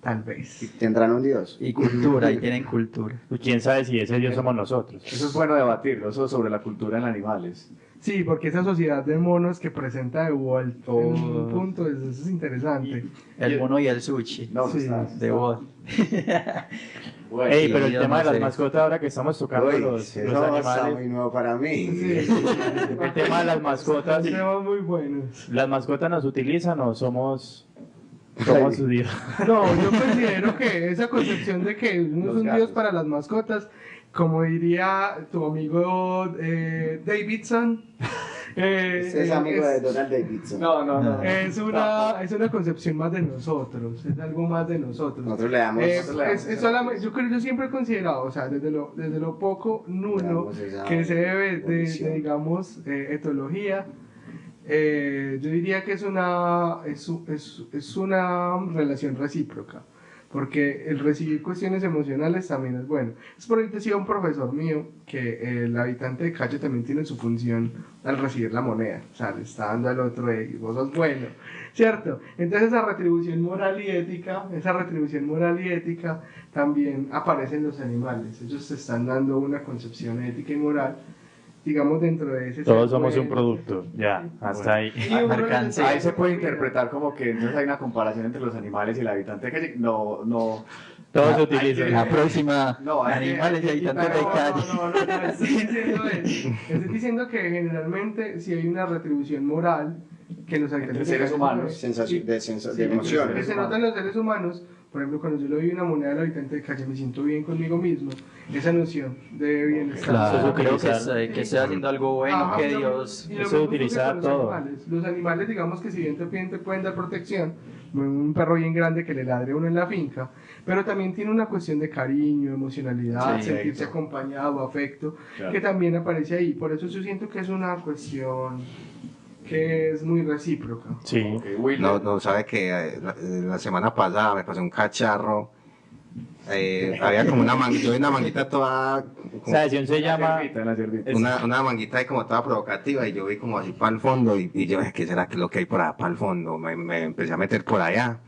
tal vez. ¿Tendrán un dios? Y cultura, y tienen cultura. Y quién sabe si ese Dios somos nosotros. Eso es bueno debatirlo, eso sobre la cultura en animales. Sí, porque esa sociedad de monos que presenta The Walt en un punto, eso es interesante. El mono y el sushi. No, Sí. De Walt. Bueno, Ey, pero el yo tema no de las sé. mascotas, ahora que estamos tocando Uy, los eso está animales, muy nuevo para mí. el tema de las mascotas, Temas muy buenos. ¿las mascotas nos utilizan o somos su Dios? No, yo considero que esa concepción de que uno es un dios para las mascotas, como diría tu amigo Davidson, Usted es amigo de Donald Davidson. No. es una concepción más de nosotros, es algo más de nosotros. Nosotros le damos. Es solamente, yo siempre he considerado, o sea, desde lo poco nulo Digamos, esa que se debe de condición. digamos, etología, yo diría que es una relación recíproca, porque el recibir cuestiones emocionales también es bueno. Es por ahí decía un profesor mío que el habitante de calle también tiene su función al recibir la moneda, o sea, le está dando al otro, vos sos bueno, ¿cierto? Entonces esa retribución moral y ética también aparece en los animales, ellos te están dando una concepción ética y moral, digamos, dentro de ese... Todos somos un producto, ya, hasta ahí. Ahí se puede interpretar como que entonces hay una comparación entre los animales y el habitante de calle. No. Todos se utilizan. La próxima, No, hay que- animales y habitantes de calle. No, estoy diciendo que generalmente si hay una retribución moral que los habitantes Entre seres de calle humanos. Sensación de que emociones. se nota en los seres humanos. Por ejemplo, cuando yo le doy una moneda al habitante de calle, me siento bien conmigo mismo. Esa noción de bienestar. Claro, Eso es creo utilizar. que estoy haciendo algo bueno, Ajá, que y lo Dios... mismo- y lo Eso de mismo utilizar ocurre con todo. Los animales, digamos que si bien te pueden dar protección, un perro bien grande que le ladre a uno en la finca, pero también tiene una cuestión de cariño, emocionalidad, Sí, sentirse exacto. acompañado, afecto, Claro. que también aparece ahí. Por eso yo siento que es una cuestión que es muy recíproca. Sí. No, sabe que la semana pasada me pasó un cacharro. Había como yo vi una manguita toda. Esa sesión se llama... Una manguita ahí como toda provocativa y yo vi como así para el fondo y yo dije, ¿qué será que es lo que hay por allá para el fondo? Me empecé a meter por allá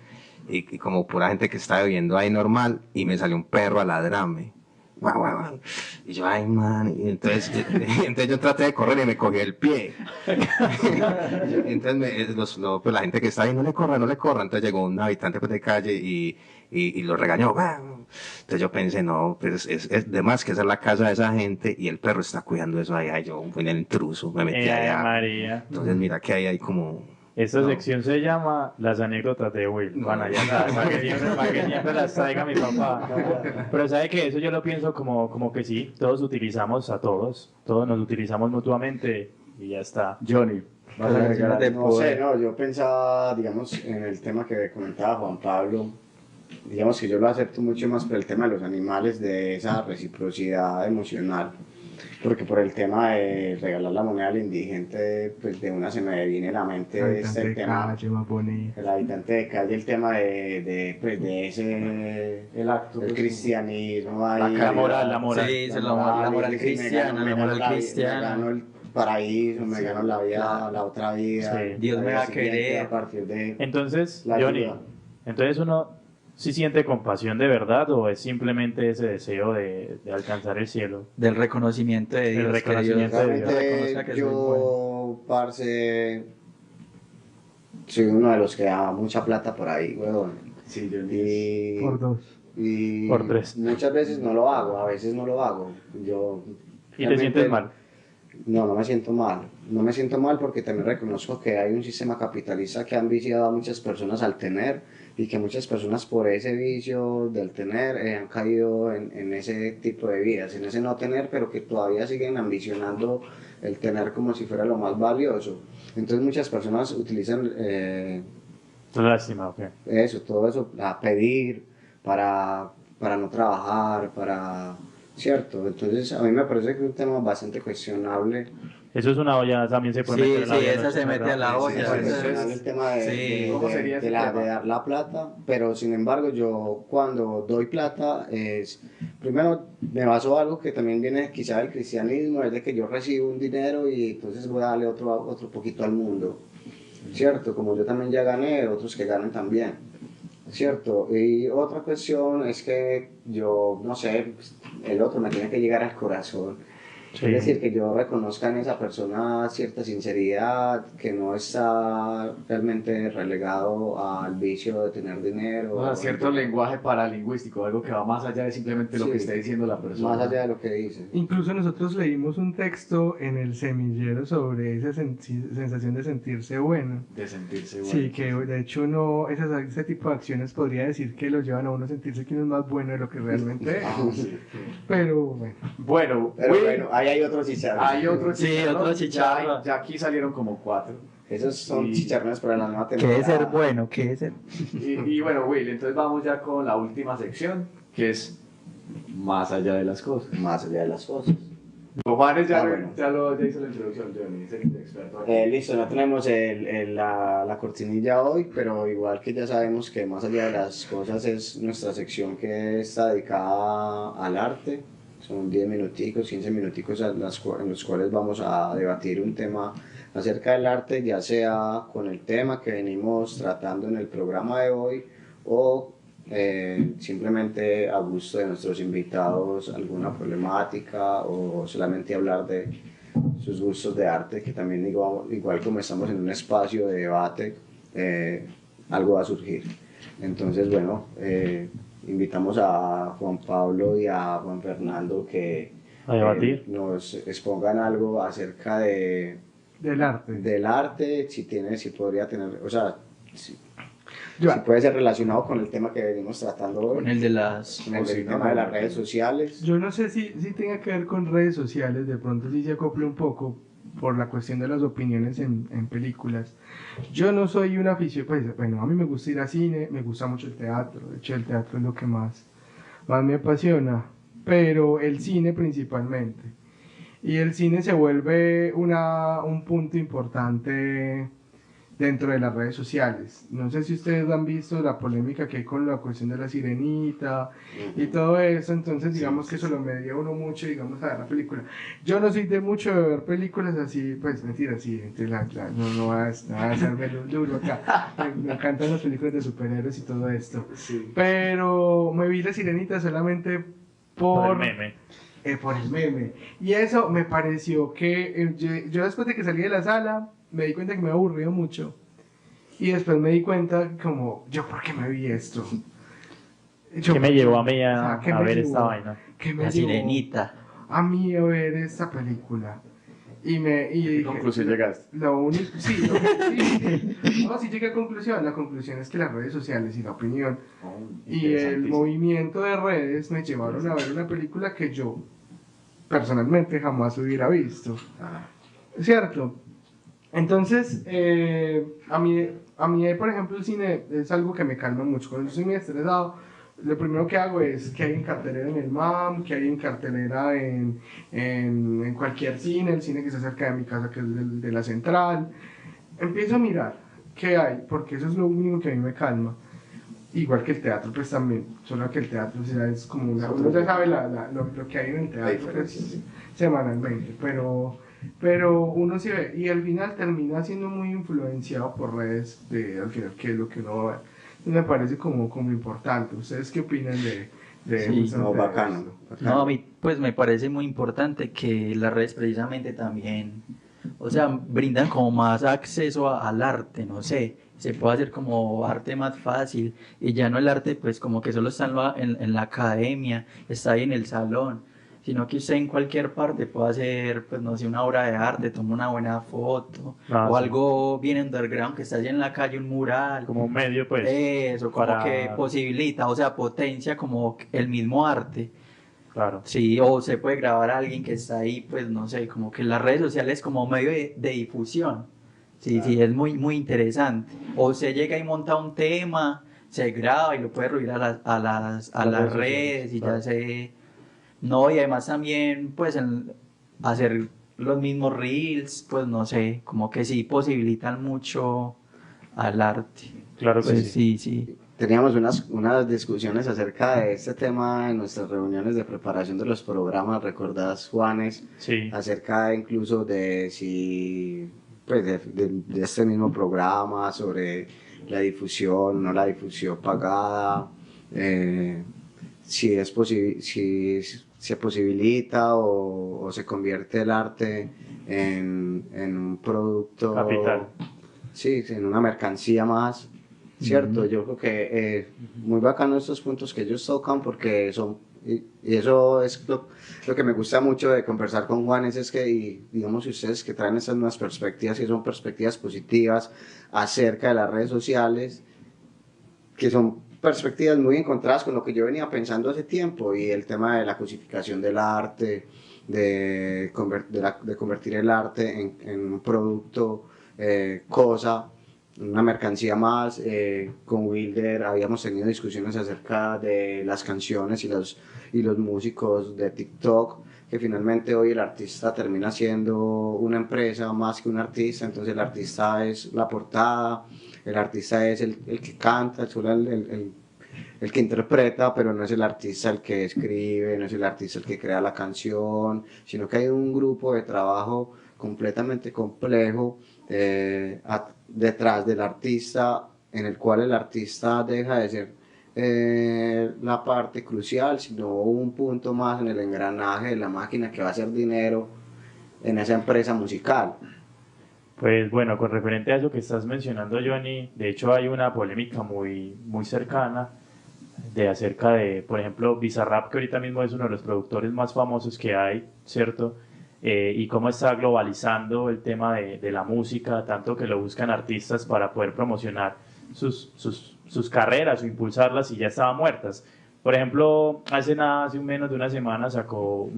y como pura gente que estaba viviendo ahí normal y me salió un perro a ladrarme. Guau, guau, guau. Y yo, ay man, y entonces yo traté de correr y me cogí el pie. Entonces pues la gente que está ahí, no le corra, entonces llegó un habitante pues, de calle y lo regañó. Guau. Entonces yo pensé, no, pues es de más que esa es la casa de esa gente y el perro está cuidando eso allá. Yo fui en el intruso, me metí allá. María. Entonces mira que ahí hay como... Esta sección se llama Las anécdotas de Will. Bueno, ya sabes, para que siempre las traiga mi papá. Pero sabe que eso yo lo pienso como que sí, todos utilizamos a todos nos utilizamos mutuamente y ya está. Johnny, vas a agregar algo? No sé, no, yo pensaba, digamos, en el tema que comentaba Juan Pablo, digamos que yo lo acepto mucho más por el tema de los animales, de esa reciprocidad emocional, porque por el tema de regalar la moneda al indigente, pues de una se me viene a la mente el tema, el habitante de calle, el tema pues de ese, el acto, el cristianismo, la moral. Sí, la moral cristiana, la moral cristiana. Me gano el paraíso, me gano la vida, la otra vida. Sí. Dios me va a querer. A partir de entonces, la Johnny, ayuda. entonces uno sí siente compasión de verdad o es simplemente ese deseo de alcanzar el cielo. Del reconocimiento de Dios. El reconocimiento de Dios. Realmente yo, parce, soy uno de los que da mucha plata por ahí, weón. Sí, yo Por 2. Y Por 3. muchas veces no lo hago, a veces no lo hago. Yo ¿Y te sientes mal? No, no me siento mal. No me siento mal porque también reconozco que hay un sistema capitalista que ha viciado a muchas personas al tener y que muchas personas por ese vicio del tener han caído en ese tipo de vidas, en ese no tener, pero que todavía siguen ambicionando el tener como si fuera lo más valioso. Entonces muchas personas utilizan lástima, ok. todo eso, a pedir para no trabajar, ¿cierto? Entonces a mí me parece que es un tema bastante cuestionable. Eso es una olla, también se puede meter en la olla. Sí, esa se mete a la olla. El tema de dar la plata, pero sin embargo yo cuando doy plata primero me baso algo que también viene quizá del cristianismo, es de que yo recibo un dinero y entonces voy a darle otro poquito al mundo, ¿cierto? Como yo también ya gané, otros que ganen también, ¿cierto? Y otra cuestión es que yo, no sé, el otro me tiene que llegar al corazón. Sí. Es decir, que yo reconozca en esa persona cierta sinceridad, que no está realmente relegado al vicio de tener dinero. O sea, cierto lenguaje paralingüístico, algo que va más allá de simplemente lo que está diciendo la persona. Más allá de lo que dice. Incluso nosotros leímos un texto en el semillero sobre esa sensación de sentirse bueno. De sentirse bueno. Sí, que de hecho ese tipo de acciones podría decir que lo llevan a uno a sentirse que uno es más bueno de lo que realmente es. Sí. Pero bueno. Bueno, ahí hay otros chicharrones. Hay otros chicharrones. Sí, otros chicharrones. Ya aquí salieron como 4. Esos son chicharrones para la nueva temporada. ¿Qué es ser bueno? ¿Qué es ser? Y bueno, Will, entonces vamos ya con la última sección, que es más allá de las cosas. Más allá de las cosas. Juanes ya Bueno. hizo la introducción, Johnny, es el experto aquí. Listo, no tenemos la cortinilla hoy, pero igual que ya sabemos que más allá de las cosas es nuestra sección que está dedicada al arte. Son 10 minuticos, 15 minuticos en los cuales vamos a debatir un tema acerca del arte, ya sea con el tema que venimos tratando en el programa de hoy o simplemente a gusto de nuestros invitados alguna problemática o solamente hablar de sus gustos de arte, que también igual como estamos en un espacio de debate, algo va a surgir. Entonces, bueno, invitamos a Juan Pablo y a Juan Fernando que nos expongan algo acerca del arte, si podría tener, o sea, si puede ser relacionado con el tema que venimos tratando hoy, con el de las tema de las redes sociales. Yo no sé si tenga que ver con redes sociales, de pronto sí se acople un poco por la cuestión de las opiniones en películas. Yo no soy un aficionado, pues bueno, a mí me gusta ir al cine, me gusta mucho el teatro, de hecho el teatro es lo que más me apasiona, pero el cine principalmente. Y el cine se vuelve un punto importante dentro de las redes sociales. No sé si ustedes han visto la polémica que hay con la cuestión de la sirenita y todo eso, entonces digamos que eso lo media uno mucho, digamos, a ver la película. Yo no soy de mucho de ver películas así, pues mentira, sí, no va a ser verlo duro acá. Me encantan las películas de superhéroes y todo esto. Sí. Pero me vi la sirenita solamente por el meme. Por el meme. Y eso me pareció que yo después de que salí de la sala me di cuenta que me aburrió mucho. Y después me di cuenta como, ¿yo por qué me vi esto? ¿Qué me llevó a mí a ver esta vaina? La sirenita. A mí a ver esta película. ¿Y qué conclusión llegaste? Sí, llegué a conclusión. La conclusión es que las redes sociales y la opinión y el movimiento de redes me llevaron a ver una película que yo personalmente jamás hubiera visto. ¿Cierto? Entonces, a mí a mí, por ejemplo, el cine es algo que me calma mucho. Cuando yo estoy muy estresado, lo primero que hago es que hay en cartelera en el MAM, que hay en cartelera en cualquier cine, el cine que está cerca de mi casa, que es de la Central. Empiezo a mirar qué hay, porque eso es lo único que a mí me calma. Igual que el teatro, pues también, solo que el teatro es como uno ya sabe lo que hay en el teatro pues, semanalmente, pero uno sí ve, y al final termina siendo muy influenciado por redes de, al final, qué es lo que uno va a ver. Me parece como importante. ¿Ustedes qué opinan de Sí, esas No, redes? bacano. No, a mí pues me parece muy importante que las redes precisamente también, o sea, brindan como más acceso al arte, no sé, se puede hacer como arte más fácil y ya no el arte pues como que solo está en la academia, está ahí en el salón, sino que usted en cualquier parte puede hacer, pues no sé, una obra de arte, toma una buena foto, o Sí. algo bien underground que está allí en la calle, un mural. Como un medio, pues. Eso, como para- que posibilita, o sea, potencia como el mismo arte. Claro. Sí, o se puede grabar a alguien que está ahí, pues no sé, como que las redes sociales como medio de difusión. Sí, sí, es muy interesante. O se llega y monta un tema, se graba y lo puede subir a las redes y ya se... No, y además también, pues, hacer los mismos reels, pues, no sé, como que sí posibilitan mucho al arte. Claro que Pues, sí. sí. Teníamos unas discusiones acerca de este tema en nuestras reuniones de preparación de los programas, ¿recordás, Juanes? Sí. Acerca incluso de si, pues de este mismo programa, sobre la difusión, no la difusión pagada, si si se posibilita o se convierte el arte en un producto, Capital. sí, en una mercancía más. Cierto, Ujú. yo creo que muy bacano estos puntos que ellos tocan porque son, y eso es lo que me gusta mucho de conversar con Juanes, es que, y digamos, ustedes que traen esas nuevas perspectivas, que son perspectivas positivas acerca de las redes sociales, que son perspectivas muy encontradas con lo que yo venía pensando hace tiempo, y el tema de la cosificación del arte, de convertir el arte en un producto, cosa, una mercancía más. Con Wilder habíamos tenido discusiones acerca de las canciones y los músicos de TikTok, que finalmente hoy el artista termina siendo una empresa más que un artista. Entonces el artista es la portada, el artista es el que canta, solo el que interpreta, pero no es el artista el que escribe, no es el artista el que crea la canción, sino que hay un grupo de trabajo completamente complejo detrás del artista, en el cual el artista deja de ser la parte crucial, sino un punto más en el engranaje de la máquina que va a hacer dinero en esa empresa musical. Pues bueno, con referente a eso que estás mencionando, Johnny, de hecho hay una polémica muy cercana de acerca de, por ejemplo, Bizarrap, que ahorita mismo es uno de los productores más famosos que hay, ¿cierto? Y cómo está globalizando el tema de la música, tanto que lo buscan artistas para poder promocionar sus carreras o impulsarlas y ya estaban muertas. Por ejemplo, hace menos de una semana sacó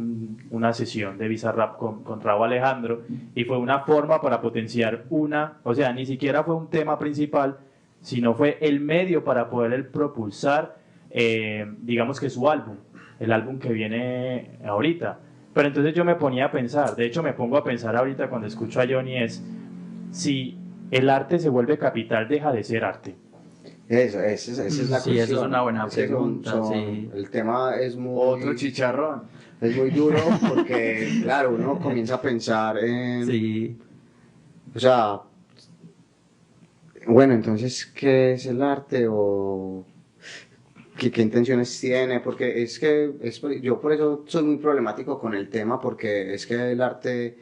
una sesión de Bizarrap con Rauw Alejandro, y fue una forma para potenciar o sea, ni siquiera fue un tema principal, sino fue el medio para poder él propulsar, digamos que su álbum, el álbum que viene ahorita. Pero entonces yo me ponía a pensar, de hecho me pongo a pensar ahorita cuando escucho a Johnny, es si el arte se vuelve capital, deja de ser arte. Esa es la cuestión. Sí, eso es una buena Ese pregunta, sí. El tema es muy... Otro chicharrón. Es muy duro porque, claro, uno comienza a pensar en... Sí. O sea, bueno, entonces, ¿qué es el arte? O qué intenciones tiene, porque es que yo por eso soy muy problemático con el tema, porque es que el arte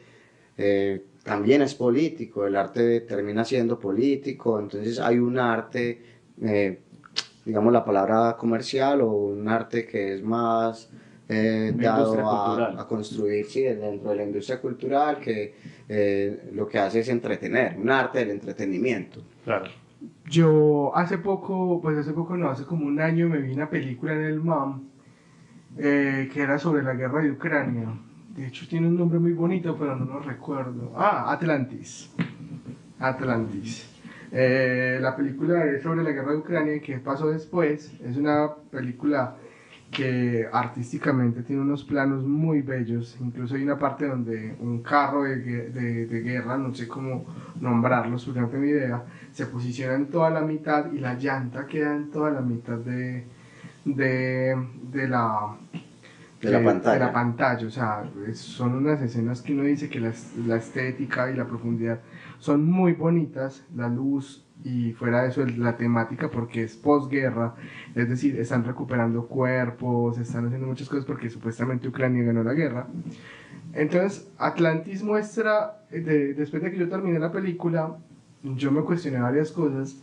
también es político, el arte termina siendo político. Entonces hay un arte, digamos la palabra comercial, o un arte que es más dado a construir, sí, dentro de la industria cultural, que lo que hace es entretener, un arte del entretenimiento. Claro. Yo hace como un año me vi una película en el MAM que era sobre la guerra de Ucrania. De hecho tiene un nombre muy bonito, pero no lo recuerdo. Atlantis. La película es sobre la guerra de Ucrania y qué pasó después. Es una película que artísticamente tiene unos planos muy bellos. Incluso hay una parte donde un carro de guerra, no sé cómo nombrarlo, porque no tengo idea, se posiciona en toda la mitad y la llanta queda en toda la mitad de la pantalla. O sea, son unas escenas que uno dice que la estética y la profundidad son muy bonitas, la luz y fuera de eso la temática, porque es posguerra, es decir, están recuperando cuerpos, están haciendo muchas cosas porque supuestamente Ucrania ganó la guerra. Entonces Atlantis muestra, después de que yo terminé la película, yo me cuestioné varias cosas.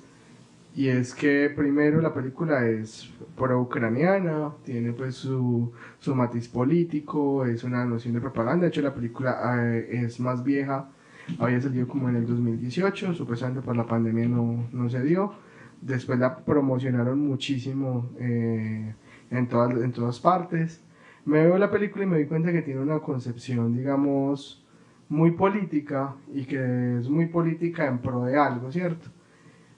Y es que primero la película es pro-ucraniana, tiene pues su matiz político, es una noción de propaganda. De hecho la película es más vieja, había salido como en el 2018, supuestamente por la pandemia no se dio. Después la promocionaron muchísimo en todas partes. Me veo la película y me doy cuenta que tiene una concepción, digamos, muy política, y que es muy política en pro de algo, ¿cierto?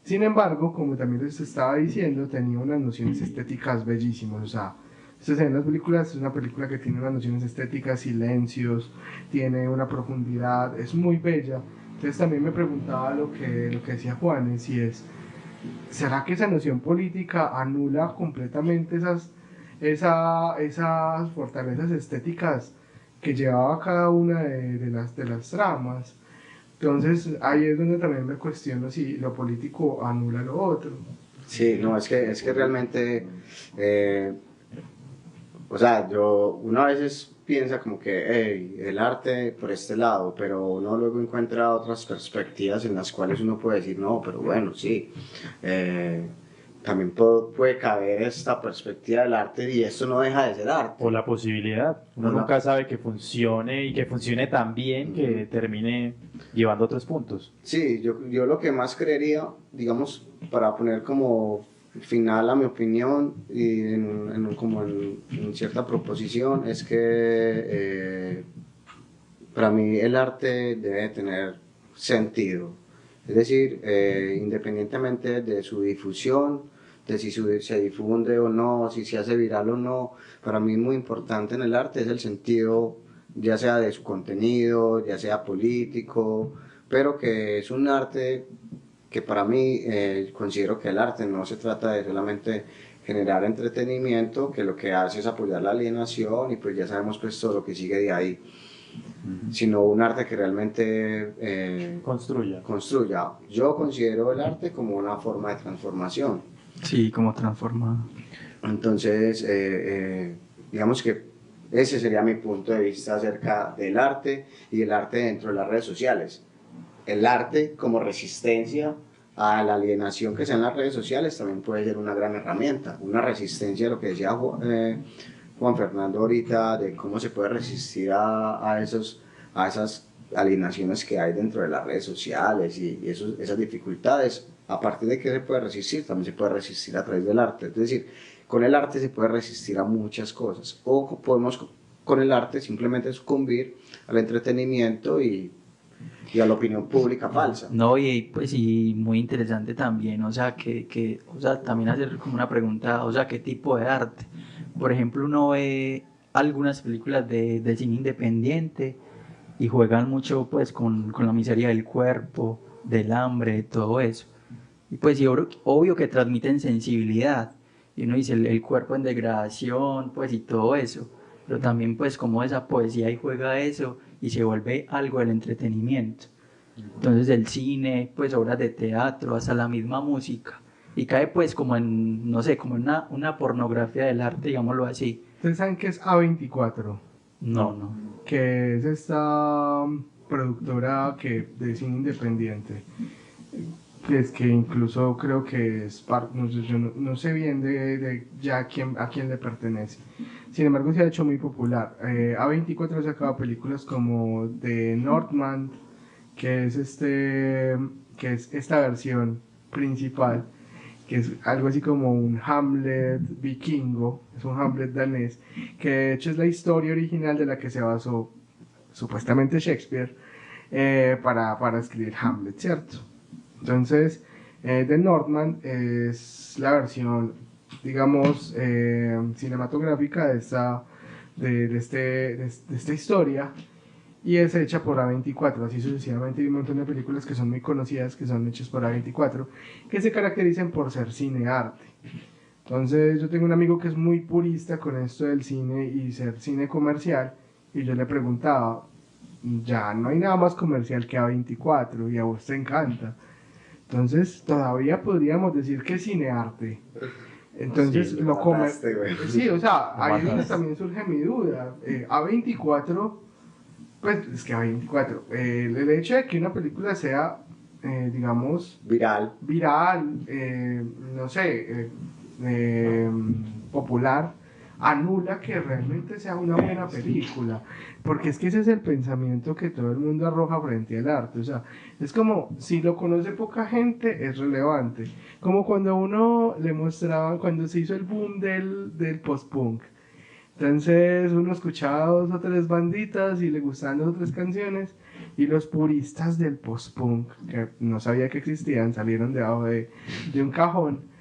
Sin embargo, como también les estaba diciendo, tenía unas nociones estéticas bellísimas. O sea, ustedes ven las películas, es una película que tiene unas nociones estéticas, silencios, tiene una profundidad, es muy bella. Entonces también me preguntaba lo que decía Juanes, y es, ¿será que esa noción política anula completamente esas fortalezas estéticas que llevaba cada una de las tramas? Entonces ahí es donde también me cuestiono si lo político anula lo otro. Sí, no, es que realmente, o sea, uno a veces piensa como que hey, el arte por este lado, pero uno luego encuentra otras perspectivas en las cuales uno puede decir, no, pero bueno, sí, también puede caber esta perspectiva del arte y esto no deja de ser arte. O la posibilidad. Uno nunca sabe que funcione y que funcione tan bien que termine llevando a otros puntos. Sí, yo lo que más creería, digamos, para poner como final a mi opinión y como en cierta proposición, es que para mí el arte debe tener sentido. Es decir, independientemente de su difusión, de si se difunde o no, si se hace viral o no, para mí muy importante en el arte es el sentido, ya sea de su contenido, ya sea político, pero que es un arte que para mí considero que el arte no se trata de solamente generar entretenimiento, que lo que hace es apoyar la alienación y pues ya sabemos pues todo lo que sigue de ahí, sino un arte que realmente construya. Yo considero el arte como una forma de transformación. Sí, como transforma. Entonces, digamos que ese sería mi punto de vista acerca del arte y el arte dentro de las redes sociales. El arte como resistencia a la alienación que sea en las redes sociales también puede ser una gran herramienta, una resistencia a lo que decía Juan Fernando ahorita, de cómo se puede resistir a esas alienaciones que hay dentro de las redes sociales y esas dificultades. A partir de que se puede resistir, también se puede resistir a través del arte. Es decir, con el arte se puede resistir a muchas cosas, o podemos con el arte simplemente sucumbir al entretenimiento y a la opinión pública falsa. No, y pues y muy interesante también, o sea, o sea, también hacer como una pregunta, o sea, ¿qué tipo de arte? Por ejemplo, uno ve algunas películas de cine independiente y juegan mucho pues con la miseria del cuerpo, del hambre, todo eso. Y pues y obvio que transmiten sensibilidad, y uno dice el cuerpo en degradación, pues y todo eso, pero también pues como esa poesía y juega eso y se vuelve algo del entretenimiento. Entonces el cine, pues obras de teatro, hasta la misma música, y cae pues como en, no sé, como en una pornografía del arte, digámoslo así. ¿Ustedes saben qué es A24? No. Que es esta productora de cine independiente, que incluso creo que es parte, no sé bien de ya a quién le pertenece. Sin embargo, se ha hecho muy popular. A24 ha sacado películas como The Northman, que es esta versión principal, que es algo así como un Hamlet vikingo, es un Hamlet danés, que de hecho es la historia original de la que se basó supuestamente Shakespeare para escribir Hamlet, ¿cierto? Entonces, The Northman es la versión, digamos, cinematográfica de esta historia, y es hecha por A24, así sucesivamente. Hay un montón de películas que son muy conocidas que son hechas por A24, que se caracterizan por ser cinearte. Entonces yo tengo un amigo que es muy purista con esto del cine y ser cine comercial, y yo le preguntaba, ya no hay nada más comercial que A24 y a vos te encanta, entonces todavía podríamos decir que es cinearte. Entonces Sí, lo come. mataste, güey. Sí, o sea, Lo ahí es donde mataste. también surge mi duda. A24, pues es que A24, el hecho de que una película sea, digamos, Viral. no sé, popular, anula que realmente sea una buena película, porque es que ese es el pensamiento que todo el mundo arroja frente al arte. O sea, es como si lo conoce poca gente es relevante, como cuando uno le mostraba, cuando se hizo el boom del post-punk, entonces uno escuchaba 2 o 3 banditas y le gustaban 2 o 3 canciones, y los puristas del post-punk, que no sabía que existían, salieron debajo de un cajón,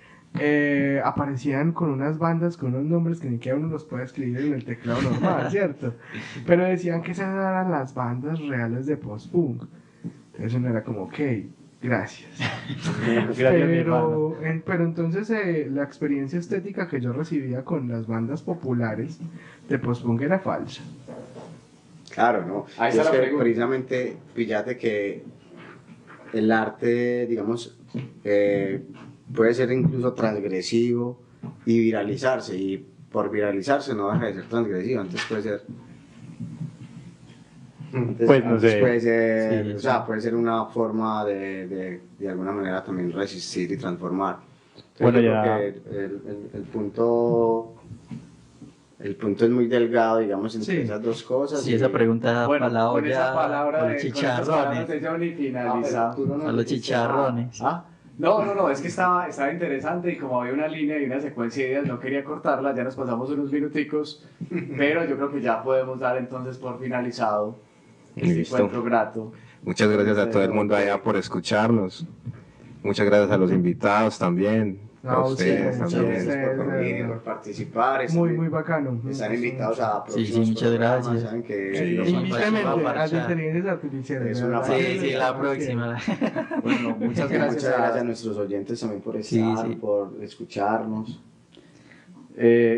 aparecían con unas bandas, con unos nombres que ni siquiera uno los puede escribir en el teclado normal, ¿cierto? Pero decían que esas eran las bandas reales de post-punk. Entonces uno era como, ok, gracias. Gracias, mi hermano. Pero entonces la experiencia estética que yo recibía con las bandas populares de post-punk era falsa. Claro, ¿no? Ahí Y está es la que pregunta. precisamente, fíjate que el arte, digamos, puede ser incluso transgresivo y viralizarse, y por viralizarse no deja de ser transgresivo, antes puede ser... Pues no sé. Puede ser, Sí, o sea, puede ser una forma de alguna manera también resistir y transformar. Entonces, Bueno, yo ya- creo que el punto es muy delgado, digamos, entre esas dos cosas. Sí, esa pregunta Bueno, para la con esa olla, palabra con de, los con esas palabras de chicharrones. Johnny finaliza. A los chicharrones. ¿Ah? No, es que estaba interesante, y como había una línea y una secuencia de ideas, no quería cortarla, ya nos pasamos unos minuticos, pero yo creo que ya podemos dar entonces por finalizado este Listo. encuentro grato. Muchas gracias a todo el mundo allá por escucharnos. Muchas gracias a los invitados también. No, A ustedes muchas también. gracias por venir, por participar. Muy bacano. Están invitados a Sí, próximos muchas programas, gracias. saben que Sí, los invítame acompañamos. a las inteligencias artificiales. Es de una verdad. Sí, la próxima. Bueno, muchas gracias, Muchas gracias a nuestros oyentes también por estar, Sí. por escucharnos.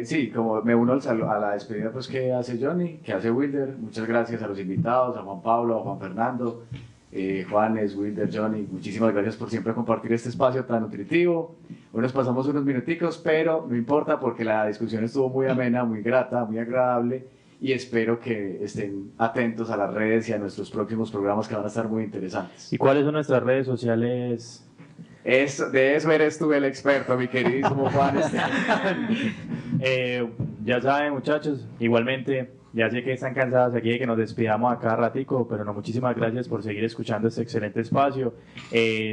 Sí, como me uno a la despedida pues que hace Johnny, que hace Wilder. Muchas gracias a los invitados, a Juan Pablo, a Juan Fernando, Juanes, Wilder, Johnny. Muchísimas gracias por siempre compartir este espacio tan nutritivo. Hoy nos pasamos unos minuticos, pero no importa porque la discusión estuvo muy amena, muy grata, muy agradable, y espero que estén atentos a las redes y a nuestros próximos programas que van a estar muy interesantes. ¿Y cuáles son nuestras redes sociales? De eso eres tú el experto, mi queridísimo Juan. Ya saben, muchachos, igualmente, ya sé que están cansados aquí de que nos despidamos a cada ratico, pero no, muchísimas gracias por seguir escuchando este excelente espacio.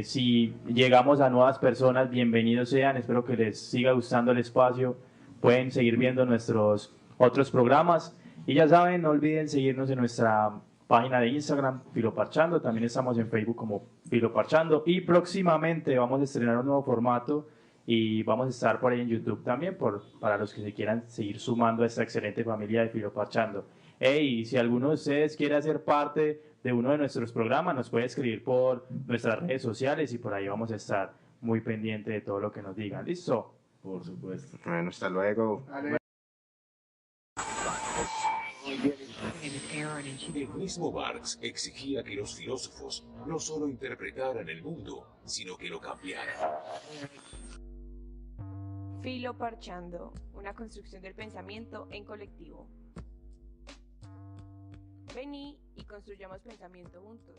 Si llegamos a nuevas personas, bienvenidos sean, espero que les siga gustando el espacio. Pueden seguir viendo nuestros otros programas, y ya saben, no olviden seguirnos en nuestra página de Instagram, Filoparchando. También estamos en Facebook como Filoparchando, y próximamente vamos a estrenar un nuevo formato y vamos a estar por ahí en YouTube también para los que se quieran seguir sumando a esta excelente familia de Filoparchando. Y si alguno de ustedes quiere hacer parte de uno de nuestros programas, nos puede escribir por nuestras redes sociales y por ahí vamos a estar muy pendiente de todo lo que nos digan. ¿Listo? Por supuesto. Bueno, hasta luego. El mismo Marx exigía que los filósofos no solo interpretaran el mundo, sino que lo cambiaran. Filoparchando, una construcción del pensamiento en colectivo. Vení y construyamos pensamiento juntos.